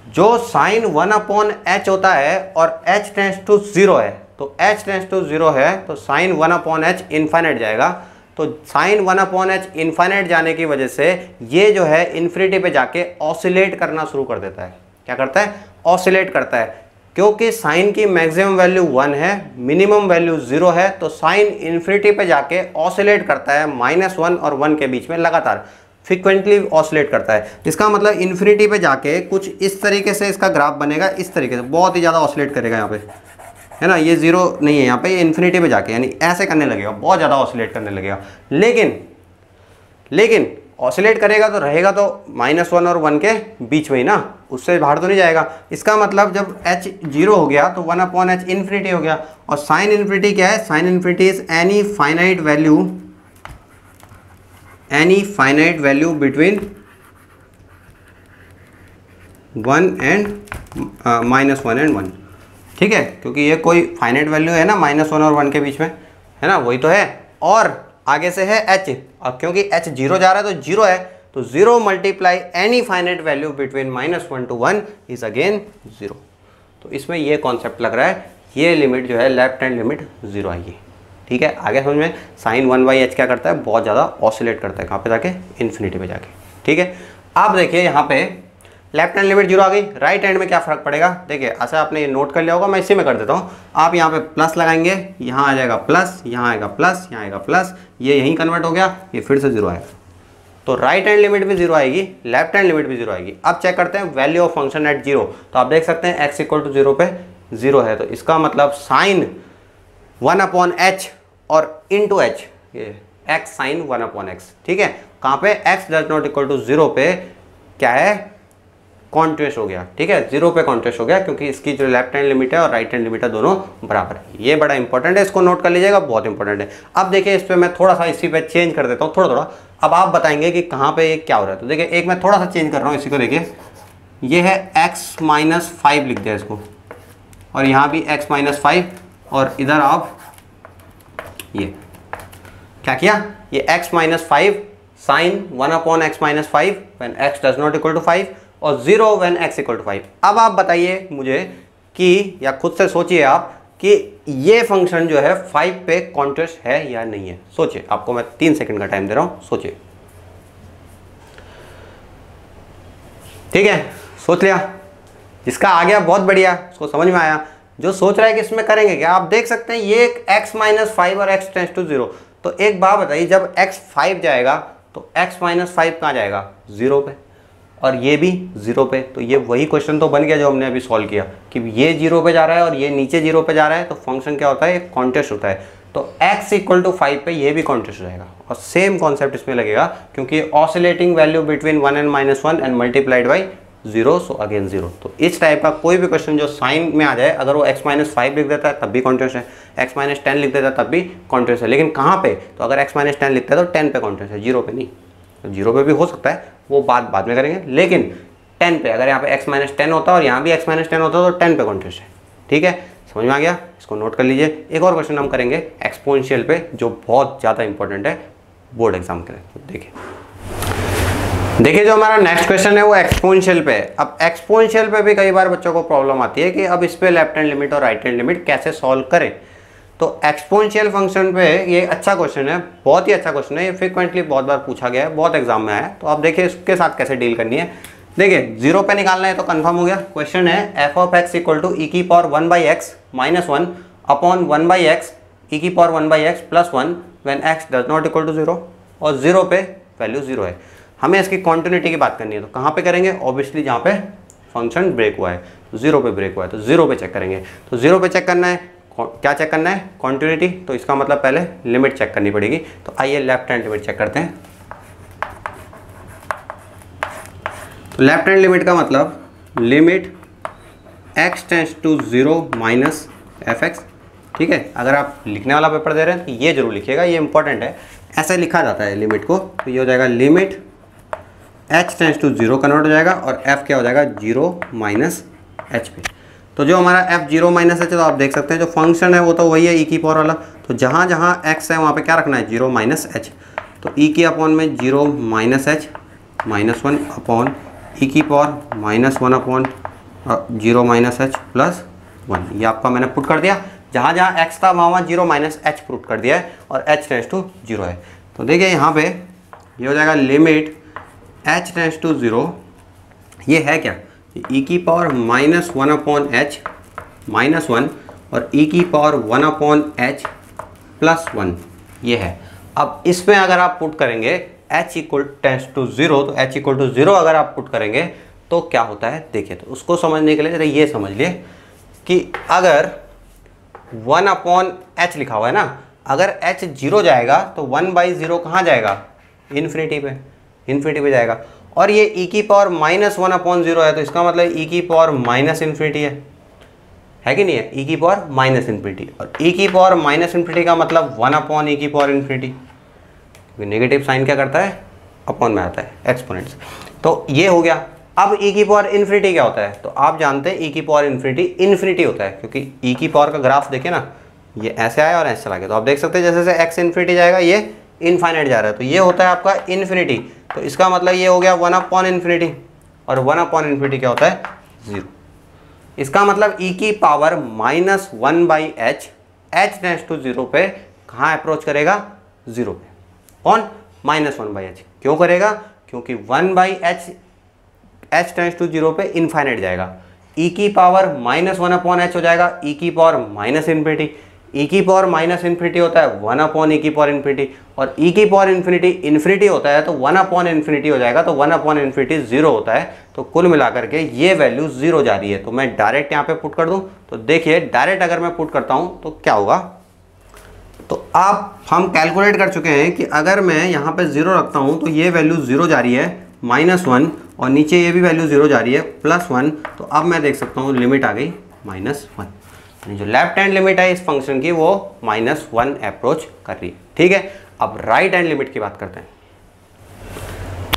जो साइन 1/h होता है और h टेंड्स टू 0 है, तो h टेंड्स टू 0 है तो साइन 1/h इन्फाइनाइट जाएगा। तो साइन 1/h इन्फाइनाइट जाने की वजह से ये जो है इन्फिनिटी पे जाके ऑसिलेट करना शुरू कर देता है। क्या करता है? ऑसिलेट करता है, क्योंकि साइन की मैक्सिमम वैल्यू 1 है, मिनिमम वैल्यू 0 है, तो साइन इन्फिनिटी पे जाके ऑसिलेट करता है -1 और 1 के बीच में, लगातार फ्रिक्वेंटली ऑसिलेट करता है। इसका मतलब इन्फिनिटी पे जाके कुछ इस तरीके से इसका ग्राफ बनेगा, इस तरीके से बहुत ही ज़्यादा ऑसिलेट करेगा यहाँ पे, है ना। ये 0 नहीं है यहाँ पे, ये इन्फिनिटी पे जाके यानी ऐसे करने लगेगा, बहुत ज़्यादा ऑसिलेट करने लगेगा। लेकिन ऑसिलेट करेगा तो रहेगा तो -1 और 1 के बीच में ही ना, उससे बाहर तो नहीं जाएगा। इसका मतलब जब h 0 हो गया तो 1/h इन्फिनिटी हो गया। और साइन इन्फिनिटी क्या है? Sine infinity is any finite value between 1 and -1 and 1, ठीक है, क्योंकि ये कोई फाइनाइट वैल्यू है ना -1 और 1 के बीच में, है ना, वही तो है। और आगे से है h, और क्योंकि h 0 जा रहा है तो 0 है, तो 0 multiply any finite value between -1 to 1 is again 0। तो इसमें ये कॉन्सेप्ट लग रहा है, ये लिमिट जो है लेफ्ट हैंड लिमिट 0 आएगी, ठीक है। आगे समझ में, साइन 1/h क्या करता है? बहुत ज़्यादा ऑसिलेट करता है, कहाँ पे जाके? इन्फिनिटी पे जाके, ठीक है। आप देखिए यहाँ पे लेफ्ट हैंड लिमिट 0 आ गई, राइट हैंड में क्या फ़र्क पड़ेगा? देखिए, ऐसा आपने ये नोट कर लिया होगा, मैं इसी में कर देता हूँ। आप यहाँ पे प्लस लगाएंगे, यहाँ आ जाएगा प्लस, यहाँ आएगा प्लस, यहाँ आएगा प्लस, ये यहीं कन्वर्ट हो गया, ये फिर से 0 आएगा। तो राइट हैंड लिमिट भी 0 आएगी, लेफ्ट हैंड लिमिट भी 0 आएगी। अब चेक करते हैं वैल्यू ऑफ फंक्शन एट 0। तो आप देख सकते हैं x = 0 पे 0 है, तो इसका मतलब साइन 1/h और इंटू h, ये x साइन 1/x, ठीक है। कहाँ पे? x ≠ 0 पे क्या है? कॉन्ट्रेस्ट हो गया, ठीक है, 0 पे कॉन्ट्रेस्ट हो गया, क्योंकि इसकी जो लेफ्ट हैंड लिमिट है और राइट हैंड लिमिट है दोनों बराबर है। ये बड़ा इंपॉर्टेंट है, इसको नोट कर लीजिएगा, बहुत इंपॉर्टेंट है। अब देखिए, इस पे मैं थोड़ा सा इसी पे चेंज कर देता हूँ, थोड़ा। अब आप बताएंगे कि कहाँ पे ये क्या हो रहा है। तो देखिए, एक मैं थोड़ा सा चेंज कर रहा हूँ इसी को, देखिए ये है x-5 लिख दिया इसको, और यहाँ भी x-5, और इधर आप ये क्या किया? ये x-5 sine 1/x-5 when x does not equal to 5 और 0 व्हेन x = 5। अब आप बताइए मुझे कि, या खुद से सोचिए आप कि ये फंक्शन जो है 5 पे कॉन्ट्रेस्ट है या नहीं है। सोचिए, आपको मैं 3 सेकंड का टाइम दे रहा हूं, सोचिए, ठीक है। सोच लिया? जिसका आ गया बहुत बढ़िया, उसको समझ में आया। जो सोच रहा है कि इसमें करेंगे क्या, आप देख सकते हैं ये x-5 और x टेंड्स टू 0। तो एक बात बताइए, जब x 5 जाएगा तो x-5 कहाँ जाएगा? 0 पे, और ये भी 0 पे। तो ये वही क्वेश्चन तो बन गया जो हमने अभी सॉल्व किया, कि ये 0 पे जा रहा है और ये नीचे 0 पे जा रहा है, तो फंक्शन क्या होता है? एक कॉन्टेस्ट होता है। तो x = 5 पे ये भी कॉन्टेस्ट हो जाएगा, और सेम कॉन्सेप्ट इसमें लगेगा, क्योंकि oscillating value between 1 and -1 and multiplied by 0, so again 0। तो इस टाइप का कोई भी क्वेश्चन जो साइन में आ जाए, अगर वो x-5 लिख देता है तब भी कॉन्टेस्ट है, x-10 लिख देता है तब भी कॉन्टेस्ट है। लेकिन कहाँ पे? तो अगर x-10 लिखता है तो 10 पे कॉन्टेस्ट है, 0 पे नहीं। तो 0 पे भी हो सकता है, वो बात बाद में करेंगे, लेकिन 10 पे, अगर यहाँ पे x-10 होता है और यहाँ भी x-10 होता है तो 10 पे कॉन्टेस्ट है, ठीक है। समझ में आ गया? इसको नोट कर लीजिए। एक और क्वेश्चन हम करेंगे एक्सपोनेंशियल पे, जो बहुत ज़्यादा इंपॉर्टेंट है बोर्ड एग्जाम के लिए। तो देखिए जो हमारा नेक्स्ट क्वेश्चन है वो एक्सपोनेंशियल पे है। अब एक्सपोनेंशियल पे भी कई बार बच्चों को प्रॉब्लम आती है कि अब इस पे लेफ्ट हैंड लिमिट और राइट हैंड लिमिट कैसे सॉल्व करें। तो एक्सपोनेंशियल फंक्शन पे ये अच्छा क्वेश्चन है, बहुत ही अच्छा क्वेश्चन है, ये फ्रिक्वेंटली बहुत बार पूछा गया है, बहुत एग्जाम में आया है। तो आप देखिए इसके साथ कैसे डील करनी है। देखिए 0 पे निकालना है तो कंफर्म हो गया। क्वेश्चन है f(x) = e⁻1/x - 1 upon 1/x e⁻1/x + 1 when x does not equal to 0, और 0 पे वैल्यू 0 है। हमें इसकी कॉन्टिन्यूटी की बात करनी है, तो कहाँ पे करेंगे? ऑब्वियसली जहाँ पे फंक्शन ब्रेक हुआ है, 0 पे ब्रेक हुआ है, तो 0 पे चेक करेंगे। तो 0 पे चेक करना है, क्या चेक करना है? कॉन्टिन्यूटी। तो इसका मतलब पहले लिमिट चेक करनी पड़ेगी। तो आइए लेफ्ट हैंड लिमिट चेक करते हैं। तो लेफ्ट हैंड लिमिट का मतलब limit x tends to 0 minus fx, ठीक है। अगर आप लिखने वाला पेपर दे रहे हैं तो ये जरूर लिखिएगा, ये इंपॉर्टेंट है, ऐसे लिखा जाता है लिमिट को। तो ये हो जाएगा limit h tends to 0 convert हो जाएगा और f क्या हो जाएगा 0 माइनस h पे। तो जो हमारा f 0 माइनस h, तो आप देख सकते हैं जो फंक्शन है वो तो वही है e की पावर वाला, तो जहाँ जहाँ x है वहाँ पे क्या रखना है 0 माइनस h। तो e की अपॉन में 0 minus h minus 1 upon e की power minus 1 upon 0 minus h plus 1, ये आपका मैंने पुट कर दिया। जहाँ जहाँ x था वहाँ 0 माइनस h पुट कर दिया है और h टेंस टू 0 है। तो देखिए यहाँ पे ये हो जाएगा लिमिट h टेंस टू 0, ये है क्या e की power minus 1 upon h minus 1 और e की पावर 1 अपॉन h प्लस 1, ये है। अब इसमें अगर आप पुट करेंगे h इक्वल टेंस टू 0, तो h इक्वल टू 0 अगर आप पुट करेंगे तो क्या होता है देखिए। तो उसको समझने के लिए जरा ये समझ लिए कि अगर 1 अपॉन h लिखा हुआ है ना, अगर h 0 जाएगा तो 1/0 कहाँ जाएगा इन्फिनिटी पे जाएगा। और ये e की पावर माइनस 1 अपॉन 0 है, तो इसका मतलब e की पावर माइनस इन्फिनिटी है कि नहीं है, e की पावर माइनस इन्फिनिटी। और e की पावर माइनस इन्फिनिटी का मतलब 1 अपॉन e की पावर इन्फिनिटी, नेगेटिव साइन क्या करता है अपॉन में आता है एक्सपोनेंट्स। तो ये हो गया। अब e की पावर इन्फिनिटी क्या होता है, तो आप जानते हैं e की पावर इन्फिनिटी होता है, क्योंकि e की पावर का ग्राफ देखिए ना, ये ऐसे आया और ऐसे चला गया। तो आप देख सकते हैं जैसे जैसे x इन्फिनिटी जाएगा ये इनफाइनाइट जा रहा है, तो ये होता है आपका इन्फिनिटी। तो इसका मतलब ये हो गया 1 अपॉन इन्फिनिटी, और 1 अपॉन इन्फिनिटी क्या होता है 0। इसका मतलब e की power minus 1/h h tends to 0 पे कहाँ अप्रोच करेगा 0 पे, कौन माइनस 1/h। क्यों करेगा, क्योंकि 1/h h टेंस टू 0 पे इनफाइनाइट जाएगा। e की पावर माइनस 1 अपॉन h हो जाएगा e की पावर माइनस इन्फिनिटी। e की पावर माइनस इन्फिनिटी होता है 1 अपॉन e की पावर इन्फिनिटी, और e की पावर इन्फिनिटी होता है तो 1 अपॉन इन्फिनिटी हो जाएगा, तो 1 अपॉन इन्फिनिटी 0 होता है। तो कुल मिलाकर के ये वैल्यू 0 जा रही है। तो मैं डायरेक्ट यहाँ पे पुट कर दूँ, तो देखिए डायरेक्ट अगर मैं पुट करता हूँ तो क्या होगा। तो हम कैलकुलेट कर चुके हैं कि अगर मैं यहाँ पे 0 रखता हूँ तो ये वैल्यू 0 जा रही है -1, और नीचे ये भी वैल्यू 0 जा रही है +1। तो अब मैं देख सकता हूँ लिमिट आ गई -1, जो लेफ्ट हैंड लिमिट है इस फंक्शन की वो -1 अप्रोच कर रही है। ठीक है, अब राइट हैंड लिमिट की बात करते हैं।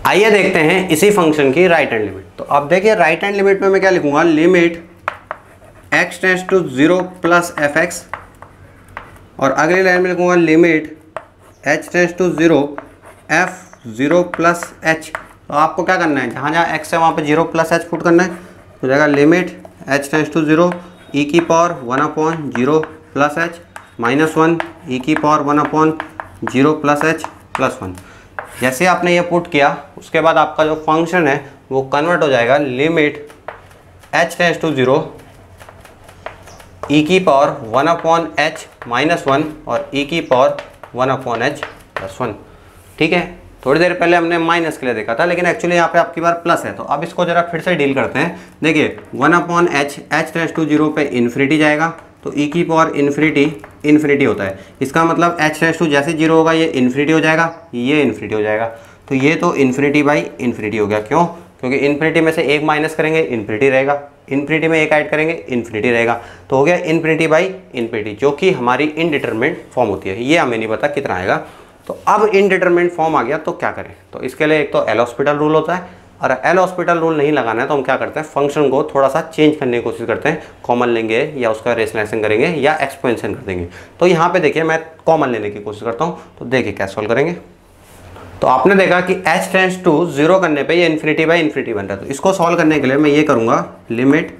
आइए देखते हैं इसी फंक्शन की राइट हैंड लिमिट। तो अब देखिए राइट हैंड लिमिट में मैं क्या लिखूंगा, limit x tends to 0 plus fx, और अगली लाइन में लिखूंगा limit h tends to 0 f0 plus h। तो आपको क्या करना है, जहाँ जहाँ x है वहाँ पे 0 प्लस h पुट करना है। तो जाएगा limit h tends to 0 e की power 1 upon 0 plus h -1 e की power 1 upon 0 plus h plus 1। जैसे आपने ये पुट किया उसके बाद आपका जो फंक्शन है वो कन्वर्ट हो जाएगा limit h tends to 0 e की पावर 1 अपॉन h -1 और e की पावर 1 अपॉन h प्लस 1। ठीक है, थोड़ी देर पहले हमने माइनस के लिए देखा था, लेकिन एक्चुअली यहाँ पे आपकी बार प्लस है। तो अब इसको जरा फिर से डील करते हैं। देखिए 1 अपॉन h टेंस टू 0 पे इन्फिनिटी जाएगा, तो e की पावर इन्फिनिटी होता है। इसका मतलब h टेंस टू जैसे 0 होगा ये इन्फिनिटी हो जाएगा, ये इन्फिनिटी हो जाएगा। तो ये तो इन्फिनिटी बाई इन्फिनिटी हो गया। क्यों, क्योंकि इन्फिनिटी में से एक माइनस करेंगे इन्फिनिटी रहेगा, इन्फिनिटी में एक ऐड करेंगे इन्फिनिटी रहेगा। तो हो गया इन्फिनिटी बाई इन्फिनिटी, जो कि हमारी इनडिटरमिनेट फॉर्म होती है। ये हमें नहीं पता कितना आएगा। तो अब इनडिटरमिनेट फॉर्म आ गया तो क्या करें, तो इसके लिए एक तो एल हॉस्पिटल रूल होता है, और एल हॉस्पिटल रूल नहीं लगाना है तो हम क्या करते हैं, फंक्शन को थोड़ा सा चेंज करने की कोशिश करते हैं। कॉमन लेंगे या उसका रेशनलाइजेशन करेंगे या एक्सपेंशन कर देंगे। तो यहाँ पे देखिए मैं कॉमन लेने की कोशिश करता हूँ। तो देखिए क्या सॉल्व करेंगे। तो आपने देखा कि h टेंस टू 0 करने पे ये इन्फिनिटी बाई इन्फिनिटी बन रहा है। तो इसको सॉल्व करने के लिए मैं ये करूँगा, limit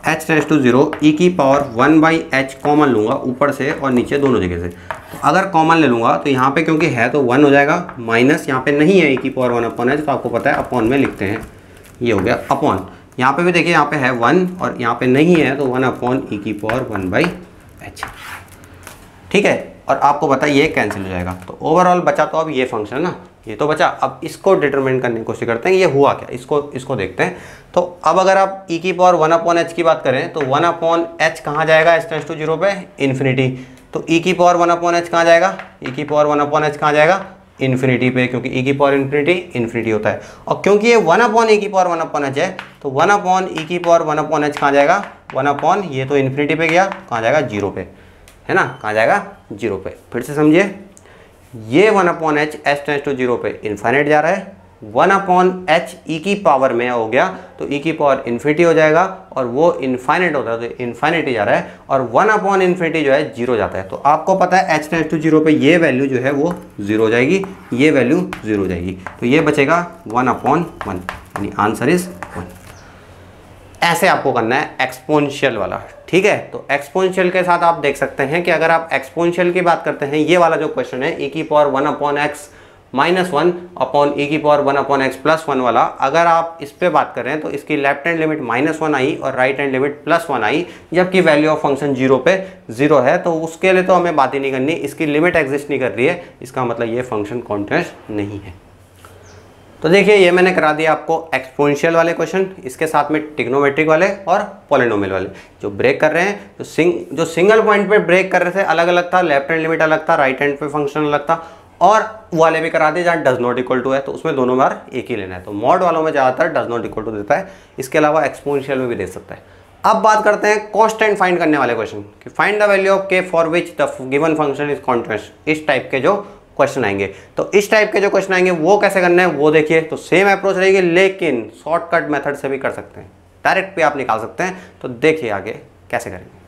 h tends to 0 e की पावर 1/h कॉमन लूँगा ऊपर से और नीचे दोनों जगह से। तो अगर कॉमन ले लूँगा तो यहाँ पे क्योंकि है तो 1 हो जाएगा, माइनस यहाँ पे नहीं है e की पावर 1 अपॉन h, तो आपको पता है अपॉन में लिखते हैं, ये हो गया अपॉन। यहाँ पे भी देखिए यहाँ पे है 1 और यहाँ पे नहीं है तो 1 अपॉन e की पावर 1/h। ठीक है, और आपको पता है ये कैंसिल हो जाएगा। तो ओवरऑल बचा तो अब ये फंक्शन ना, ये तो बचा। अब इसको डिटरमिन करने की कोशिश करते हैं ये हुआ क्या, इसको देखते हैं। तो अब अगर आप e की पावर 1 अपॉन h की बात करें तो 1 अपॉन h कहाँ जाएगा, h टेंस टू 0 पे इन्फिनिटी। तो e की पावर 1 अपॉन h कहाँ जाएगा, e की पावर 1 अपॉन h कहाँ जाएगा इन्फिनिटी पे, क्योंकि e की पावर इन्फिनिटी होता है। और क्योंकि ये 1 अपॉन e की पावर 1 अपॉन h है तो 1 अपॉन e की पावर 1 अपॉन h कहाँ जाएगा, 1 अपॉन ये तो इन्फिनिटी पे गया, कहाँ जाएगा 0 पे, है ना, कहाँ जाएगा 0 पे। फिर से समझिए, ये 1 अपॉन h टेंस टू 0 पे इनफाइनाइट जा रहा है, 1 अपॉन एच ई की पावर में हो गया तो ई की पावर इन्फिनिटी हो जाएगा, और वो इनफाइनाइट होता है तो इनफाइनिटी जा रहा है, और 1 अपॉन इन्फिनिटी जो है 0 जाता है। तो आपको पता है एच टेंड्स टू 0 पे ये वैल्यू जो है वो 0 हो जाएगी, ये वैल्यू 0 हो जाएगी, तो ये बचेगा 1 अपॉन 1, यानी आंसर इज 1। ऐसे आपको करना है एक्सपोनेंशियल वाला, ठीक है। तो एक्सपोनेंशियल के साथ आप देख सकते हैं कि अगर आप एक्सपोनेंशियल की बात करते हैं, ये वाला जो क्वेश्चन है e की power 1 upon x minus 1 upon e की पावर 1 अपॉन एक्स प्लस 1 वाला, अगर आप इस पे बात कर रहे हैं तो इसकी लेफ्ट हैंड लिमिट -1 आई और राइट हैंड लिमिट +1 आई, जबकि वैल्यू ऑफ फंक्शन 0 पे 0 है, तो उसके लिए तो हमें बात ही नहीं करनी, इसकी लिमिट एग्जिस्ट नहीं कर रही है, इसका मतलब ये फंक्शन कॉन्टिन्यूअस नहीं है। तो देखिए ये मैंने करा दिया आपको एक्सपोनेंशियल वाले क्वेश्चन, इसके साथ में ट्रिग्नोमेट्रिक वाले और पॉलिनोमियल वाले। जो ब्रेक कर रहे हैं, जो सिंगल पॉइंट पे ब्रेक कर रहे थे अलग अलग था, लेफ्ट हैंड लिमिट अलग था, राइट हैंड पे फंक्शन अलग था, और वाले भी करा दिए जहाँ डज नॉट इक्वल टू है, तो उसमें दोनों बार एक ही लेना है। तो मॉड वालों में ज़्यादातर डज नॉट इक्वल टू देता है, इसके अलावा एक्सपोनेंशियल में भी दे सकता है। अब बात करते हैं कांस्टेंट फाइंड करने वाले क्वेश्चन कि find the value of k for which the given function is continuous. इस टाइप के जो क्वेश्चन आएंगे, तो इस टाइप के जो क्वेश्चन आएंगे वो कैसे करना है वो देखिए। तो सेम अप्रोच रहेगी, लेकिन शॉर्टकट मेथड से भी कर सकते हैं, डायरेक्ट भी आप निकाल सकते हैं। तो देखिए आगे कैसे करेंगे।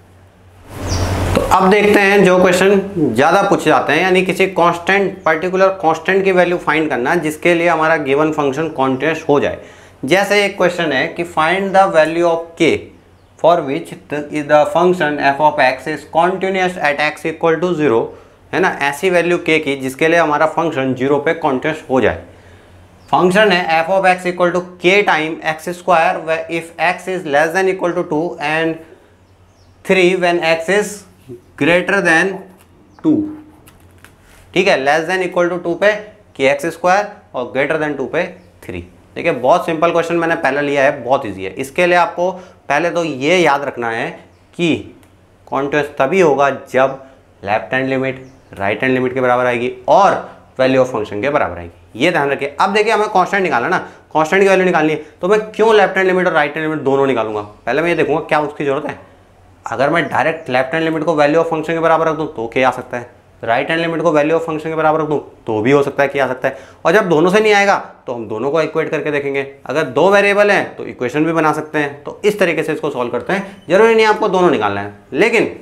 तो अब देखते हैं जो क्वेश्चन ज़्यादा पूछे जाते हैं, यानी किसी कांस्टेंट, पर्टिकुलर कांस्टेंट की वैल्यू फाइंड करना जिसके लिए हमारा गिवन फंक्शन कॉन्टिन्यूअस हो जाए। जैसे एक क्वेश्चन है कि find the value of k for which the function f of x is continuous at x equal to 0, है ना। ऐसी वैल्यू के की जिसके लिए हमारा फंक्शन 0 पे कॉन्टिन्यूअस हो जाए। फंक्शन है F of x equal to K time X square way if X is less than equal to 2 and 3 when x is greater than 2, ठीक है। लेस देन इक्वल टू 2 पे के एक्स स्क्वायर और greater than 2 पे 3। देखिए बहुत simple question मैंने पहले लिया है, बहुत ईजी है। इसके लिए आपको पहले तो ये याद रखना है कि कॉन्टिन्यूअस तभी होगा जब left hand limit right hand limit के बराबर आएगी और वैल्यू ऑफ फंक्शन के बराबर आएगी, ये ध्यान रखिए। अब देखिए हमें कांस्टेंट निकालना ना, कांस्टेंट की वैल्यू निकालनी है, तो मैं क्यों लेफ्ट हैंड लिमिट और राइट हैंड लिमिट दोनों निकालूंगा। पहले मैं ये देखूंगा क्या उसकी जरूरत है। अगर मैं डायरेक्ट लेफ्ट हैंड लिमिट को वैल्यू ऑफ फंक्शन के बराबर रख दूँ तो क्या आ सकता है, राइट हैंड लिमिट को वैल्यू ऑफ फंक्शन के बराबर रख दूँ तो भी हो सकता है, क्या आ सकता है। और जब दोनों से नहीं आएगा तो हम दोनों को इक्वेट करके देखेंगे। अगर दो वेरिएबल हैं तो इक्वेशन भी बना सकते हैं। तो इस तरीके से इसको सॉल्व करते हैं। जरूरी नहीं आपको दोनों निकालना है, लेकिन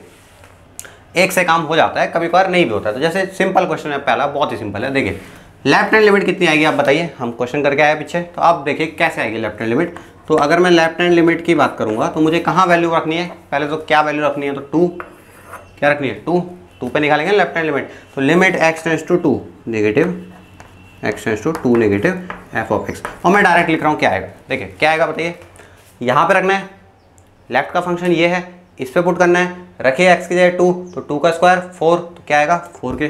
एक से काम हो जाता है, कभी कभार नहीं भी होता है। तो जैसे सिंपल क्वेश्चन है पहला, बहुत ही सिंपल है। देखिए लेफ्ट हैंड लिमिट कितनी आएगी आप बताइए, हम क्वेश्चन करके आए पीछे। तो आप देखिए कैसे आएगी लेफ्ट हैंड लिमिट। तो अगर मैं लेफ्ट हैंड लिमिट की बात करूंगा तो मुझे कहाँ वैल्यू रखनी है, पहले तो क्या वैल्यू रखनी है, तो 2 क्या रखनी है, 2 पे निकालेंगे लेफ्ट हैंड लिमिट। तो limit x tends to 2 negative, x tends to 2 negative f of x. और मैं डायरेक्ट लिख रहा हूँ क्या आएगा, देखिए क्या आएगा बताइए। यहाँ पे रखना है, लेफ्ट का फंक्शन ये है, इस पे पुट करना है। रखिए x की जगह 2, तो 2 का स्क्वायर 4, तो क्या आएगा 4k,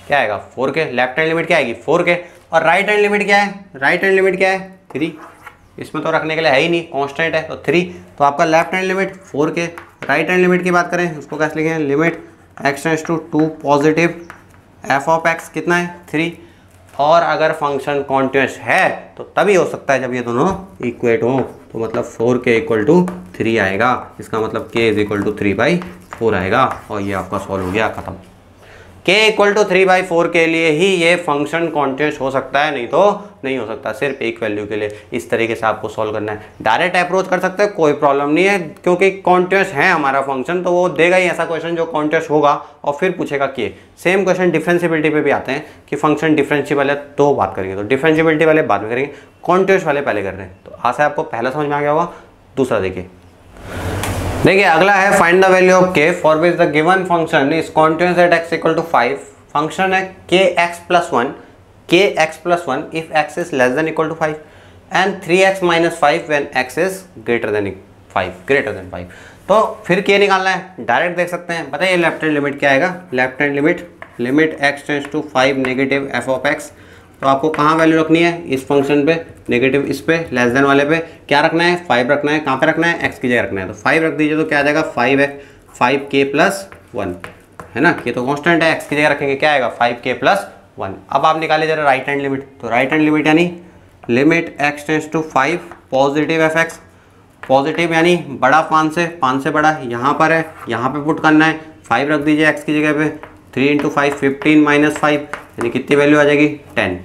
क्या आएगा 4k। लेफ्ट हैंड लिमिट क्या आएगी 4k। और राइट हैंड लिमिट क्या है, राइट हैंड लिमिट क्या है 3। इसमें तो रखने के लिए है ही नहीं, कांस्टेंट है तो 3। तो आपका left hand limit 4k। Right hand limit की बात करें उसको कैसे लिखें, limit x tends to 2 positive f of x कितना है 3। और अगर फंक्शन कॉन्टिन्यूअस है तो तभी हो सकता है जब ये दोनों इक्वेट हो। तो मतलब 4k इक्वल टू 3 आएगा, इसका मतलब k इज इक्वल टू 3/4 आएगा। और ये आपका सॉल्व हो गया, खत्म। k इक्वल टू 3/4 के लिए ही ये फंक्शन कॉन्टिन्यूअस हो सकता है, नहीं तो नहीं हो सकता। सिर्फ एक वैल्यू के लिए इस तरीके से आपको सॉल्व करना है। डायरेक्ट अप्रोच कर सकते हैं, कोई प्रॉब्लम नहीं है, क्योंकि कॉन्टिन्यूअस है हमारा फंक्शन, तो वो देगा ही ऐसा क्वेश्चन जो कॉन्टिन्यूअस होगा और फिर पूछेगा के। सेम क्वेश्चन डिफरेंशिएबिलिटी पे भी आते हैं कि फंक्शन डिफरेंशिएबल है तो बात करेंगे, तो डिफरेंशिएबिलिटी वाले बाद में करेंगे, कॉन्टिन्यूअस वाले पहले कर रहे हैं। तो आज से आपको पहला समझ में आ गया होगा। दूसरा देखिए अगला है find the value of k for which the given function is continuous at x equal to 5। Function है kx+1 if x is less than equal to 5 and 3x minus 5 when x is greater than 5। तो फिर k निकालना है, direct देख सकते हैं। बताइए left hand limit क्या आएगा, left hand limit x tends to 5 negative f of x. तो आपको कहाँ वैल्यू रखनी है, इस फंक्शन पे, नेगेटिव इस पे, लेस देन वाले पे क्या रखना है 5 रखना है। कहाँ पे रखना है, x की जगह रखना है। तो 5 रख दीजिए तो क्या आ जाएगा 5k+1, है ना। ये तो कांस्टेंट है, x की जगह रखेंगे क्या आएगा 5k+1। अब आप निकालिए जरा राइट हैंड लिमिट। तो राइट हैंड लिमिट यानी limit x tends to 5 positive f x, positive यानी बड़ा 5 से बड़ा यहाँ पर है, यहाँ पे पुट करना है। 5 रख दीजिए x की जगह पे, 3 × 5 15 - 5 यानी कितनी वैल्यू आ जाएगी 10।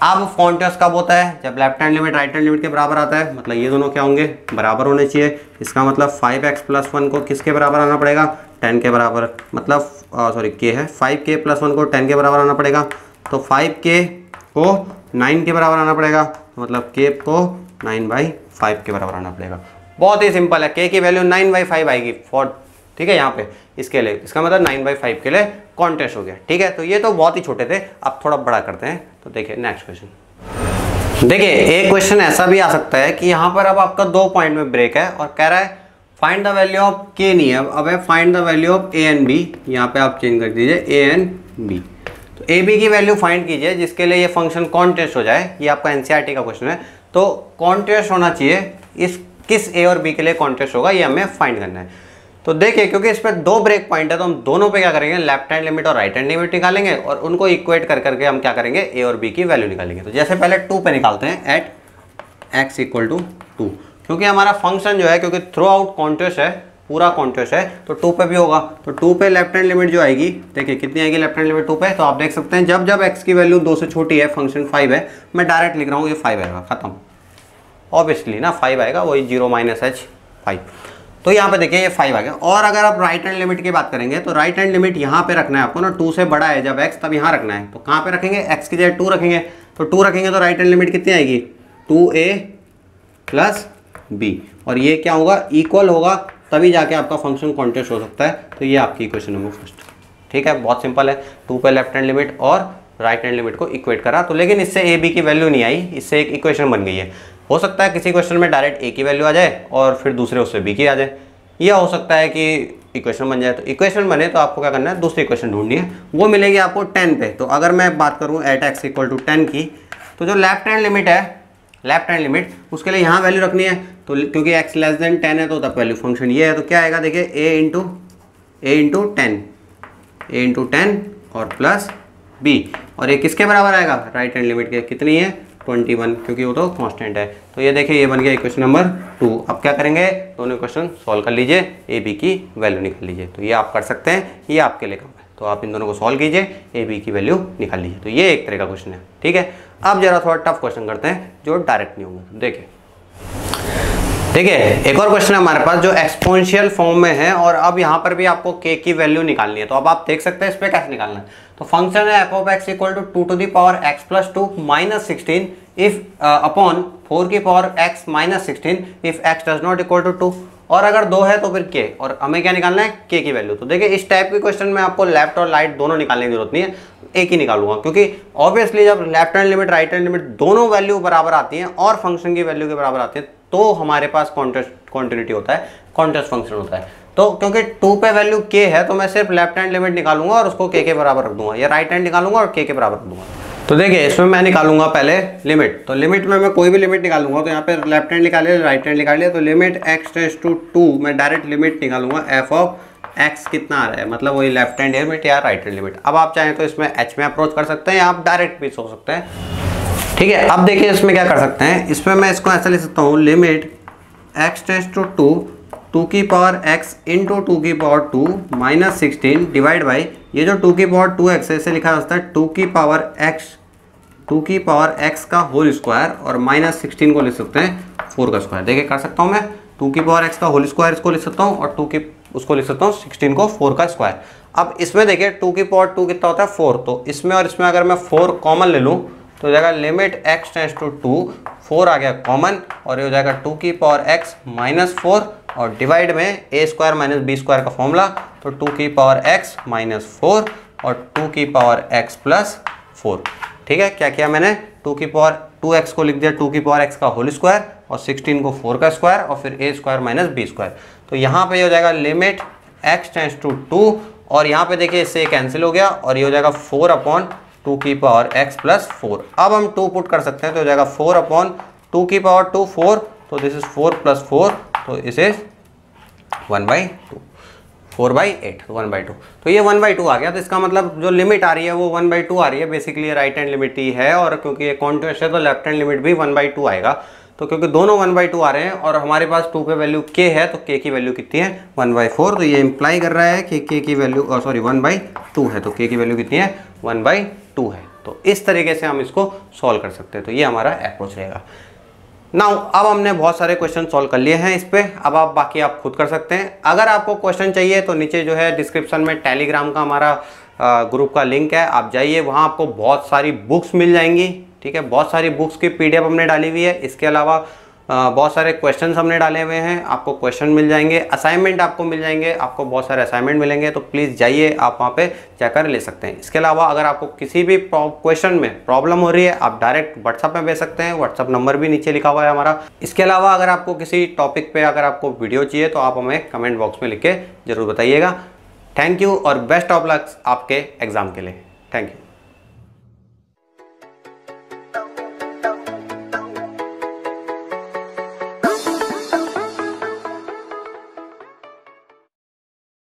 अब कॉन्टिन्यूअस कब होता है? जब left hand limit right hand limit के बराबर आता है, मतलब ये दोनों क्या होंगे? बराबर होने चाहिए। इसका मतलब 5x + 1 को किसके बराबर आना पड़ेगा? 10 के बराबर, मतलब सॉरी k है, 5k + 1 को 10 के बराबर आना पड़ेगा, तो 5k को 9 के बराबर आना पड़ेगा, तो मतलब k को 9/5 के बराबर आना पड़ेगा। बहुत ही सिंपल है, k की वैल्यू 9/5 आएगी फॉर, ठीक है, यहाँ पे इसके लिए, इसका मतलब 9/5 के लिए कॉन्टेस्ट हो गया। ठीक है, तो ये तो बहुत ही छोटे थे, अब थोड़ा बड़ा करते हैं। तो देखिए नेक्स्ट क्वेश्चन। देखिए एक क्वेश्चन ऐसा भी आ सकता है कि यहाँ पर अब आपका 2 पॉइंट में ब्रेक है और कह रहा है फाइंड द वैल्यू ऑफ के नहीं है, अब है find the value of a and b. यहाँ पे आप चेंज कर दीजिए ए एंड बी। तो ए बी की वैल्यू फाइंड कीजिए जिसके लिए ये फंक्शन कॉन्टेस्ट हो जाए। ये आपका एनसीईआरटी का क्वेश्चन है, तो कॉन्टेस्ट होना चाहिए, इस किस ए और बी के लिए कॉन्टेस्ट होगा ये हमें फाइंड करना है। तो देखिए क्योंकि इस पर 2 ब्रेक पॉइंट है तो हम दोनों पे क्या करेंगे, लेफ्ट हैंड लिमिट और राइट हैंड लिमिट निकालेंगे और उनको इक्वेट कर करके हम क्या करेंगे, ए और बी की वैल्यू निकालेंगे। तो जैसे पहले 2 पे निकालते हैं, एट x = 2, क्योंकि हमारा फंक्शन जो है, क्योंकि थ्रू आउट कॉन्टिन्यूअस है, पूरा कॉन्टिन्यूअस है, तो 2 पे भी होगा। तो 2 पे लेफ्ट हैंड लिमिट जो आएगी, देखिए कितनी आएगी लेफ्ट हैंड लिमिट 2 पे, तो आप देख सकते हैं जब जब x की वैल्यू 2 से छोटी है, फंक्शन 5 है, मैं डायरेक्ट लिख रहा हूँ, ये 5 आएगा, खत्म। ऑब्वियसली ना 5 आएगा, वही 0 - h 5। तो यहाँ पे देखिए ये 5 आ गया। और अगर आप राइट हैंड लिमिट की बात करेंगे तो राइट हैंड लिमिट यहाँ पे रखना है आपको ना, 2 से बड़ा है जब x, तब यहाँ रखना है। तो कहाँ पे रखेंगे, x की जगह 2 रखेंगे, तो 2 रखेंगे तो राइट हैंड लिमिट कितनी आएगी, 2a + b, और ये क्या होगा, इक्वल होगा, तभी जाके आपका फंक्शन कॉन्टिन्यूअस हो सकता है। तो ये आपकी इक्वेशन नंबर फर्स्ट। ठीक है, बहुत सिंपल है, 2 पे लेफ्ट हैंड लिमिट और राइट हैंड लिमिट को इक्वेट करा, तो लेकिन इससे ए बी की वैल्यू नहीं आई, इससे एक इक्वेशन बन गई है। हो सकता है किसी क्वेश्चन में डायरेक्ट ए की वैल्यू आ जाए और फिर दूसरे उससे बी की आ जाए, या हो सकता है कि इक्वेशन बन जाए। तो इक्वेशन बने तो आपको क्या करना है, दूसरी इक्वेशन ढूंढनी है, वो मिलेगी आपको 10 पे। तो अगर मैं बात करूँ एट x = 10 की, तो जो लेफ्ट हैंड लिमिट है, लेफ्ट हैंड लिमिट, उसके लिए यहाँ वैल्यू रखनी है। तो क्योंकि x < 10 है तो तब वैल्यू फंक्शन ये है, तो क्या आएगा, देखिए a × 10 और प्लस b, और ये किसके बराबर आएगा, राइट हैंड लिमिट के, कितनी है 21, क्योंकि वो तो कांस्टेंट है। तो ये देखिए ये बन गया इक्वेशन नंबर 2। अब क्या करेंगे, दोनों इक्वेशन सॉल्व कर लीजिए, ए बी की वैल्यू निकाल लीजिए। तो ये आप कर सकते हैं, ये आपके लिए काम है। तो आप इन दोनों को सॉल्व कीजिए, ए बी की वैल्यू निकाल लीजिए। तो ये एक तरह का क्वेश्चन है। ठीक है, अब जरा थोड़ा टफ क्वेश्चन करते हैं जो डायरेक्ट नहीं होंगे। देखिए एक और क्वेश्चन है हमारे पास जो एक्सपोनेंशियल फॉर्म में है, और अब यहाँ पर भी आपको k की वैल्यू निकालनी है। तो अब आप देख सकते हैं इस पर कैसे निकालना है। तो फंक्शन है f(x) = 2x + 2 - 16 if upon 4x - 16 if x does not equal to 2, और अगर 2 है तो फिर k, और हमें क्या निकालना है, k की वैल्यू। तो देखिए इस टाइप के क्वेश्चन में आपको लेफ्ट और राइट दोनों निकालने की जरूरत नहीं है, एक ही निकालूंगा, क्योंकि ऑब्वियसली जब left hand limit right hand limit दोनों वैल्यू बराबर आती हैं और फंक्शन की वैल्यू के बराबर आती है, तो हमारे पास कॉन्टिन्यूटी होता है, कॉन्टिन्यूअस फंक्शन होता है। तो क्योंकि 2 पे वैल्यू k है तो मैं सिर्फ लेफ्ट हैंड लिमिट निकालूंगा और उसको k के बराबर रख दूंगा, या राइट हैंड निकालूंगा और k के बराबर रख दूंगा। तो देखिए इसमें मैं निकालूंगा पहले लिमिट। तो लिमिट में मैं कोई भी लिमिट निकालूंगा, तो यहाँ पे लेफ्ट हैंड निकाल लिया, राइट हैंड निकाल लिया, तो लिमिट x → 2 मैं डायरेक्ट लिमिट निकालूंगा f(x) कितना आ रहा है, मतलब वही लेफ्ट हैंड लिमिट या राइट हैंड लिमिट। अब आप चाहें तो इसमें h में अप्रोच कर सकते हैं, या आप डायरेक्ट भी सोच सकते हैं। ठीक है, अब देखिए इसमें क्या कर सकते हैं, इसमें मैं इसको ऐसा लिख सकता हूँ, limit x → 2 2x × 2 - 16 divide by, ये जो 2x है इसे लिखा जा सकता है 2x का होल स्क्वायर, और -16 को लिख सकते हैं 4 का स्क्वायर। देखिए कर सकता हूँ मैं, 2x का होल स्क्वायर इसको लिख सकता हूँ, और उसको लिख सकता हूँ 16 को 4 का स्क्वायर। अब इसमें देखिए 2 कितना होता है 4, तो इसमें और इसमें अगर मैं 4 कॉमन ले लूँ तो हो जाएगा लिमिट x → 2, 4 आ गया कॉमन, और ये हो जाएगा 2x - 4, और डिवाइड में a² - b² का फॉर्मूला, तो 2x - 4 और 2x + 4। ठीक है, क्या किया मैंने, 2x को लिख दिया 2x का होल स्क्वायर, और 16 को 4 का स्क्वायर, और फिर a² - b²। तो यहाँ पे हो जाएगा लिमिट x → 2, और यहाँ पे देखिए इससे कैंसिल हो गया, और ये हो जाएगा 4/2x + 4। अब हम 2 पुट कर सकते हैं, तो हो जाएगा 4/2 4, तो दिस इज 4 + 4, तो इस इज 1/2, 4/8, 1/2। तो ये 1/2 आ गया। तो इसका मतलब जो लिमिट आ रही है वो 1/2 आ रही है, बेसिकली राइट हैंड लिमिट ही है, और क्योंकि ये कॉन्टिन्यूअस है तो लेफ्ट हैंड लिमिट भी 1/2 आएगा। तो क्योंकि दोनों 1/2 आ रहे हैं और हमारे पास 2 पे वैल्यू k है, तो k की वैल्यू कितनी है 1/4। तो ये इंप्लाई कर रहा है कि k की वैल्यू 1/2 है, तो k की वैल्यू कितनी है 1/2 है। तो इस तरीके से हम इसको सॉल्व कर सकते हैं। तो ये हमारा अप्रोच रहेगा। नाउ अब हमने बहुत सारे क्वेश्चन सॉल्व कर लिए हैं इस पे, अब आप बाकी आप खुद कर सकते हैं। अगर आपको क्वेश्चन चाहिए तो नीचे जो है डिस्क्रिप्शन में टेलीग्राम का हमारा ग्रुप का लिंक है, आप जाइए, वहाँ आपको बहुत सारी बुक्स मिल जाएंगी। ठीक है, बहुत सारी बुक्स की PDF हमने डाली हुई है। इसके अलावा बहुत सारे क्वेश्चंस हमने डाले हुए हैं, आपको क्वेश्चन मिल जाएंगे, असाइनमेंट आपको मिल जाएंगे, आपको बहुत सारे असाइनमेंट मिलेंगे। तो प्लीज़ जाइए, आप वहाँ पे जाकर ले सकते हैं। इसके अलावा अगर आपको किसी भी क्वेश्चन में प्रॉब्लम हो रही है, आप डायरेक्ट व्हाट्सअप में भेज सकते हैं, व्हाट्सअप नंबर भी नीचे लिखा हुआ है हमारा। इसके अलावा अगर आपको किसी टॉपिक पर अगर आपको वीडियो चाहिए तो आप हमें कमेंट बॉक्स में लिख के ज़रूर बताइएगा। थैंक यू और बेस्ट ऑफ लक आपके एग्ज़ाम के लिए। Thank you.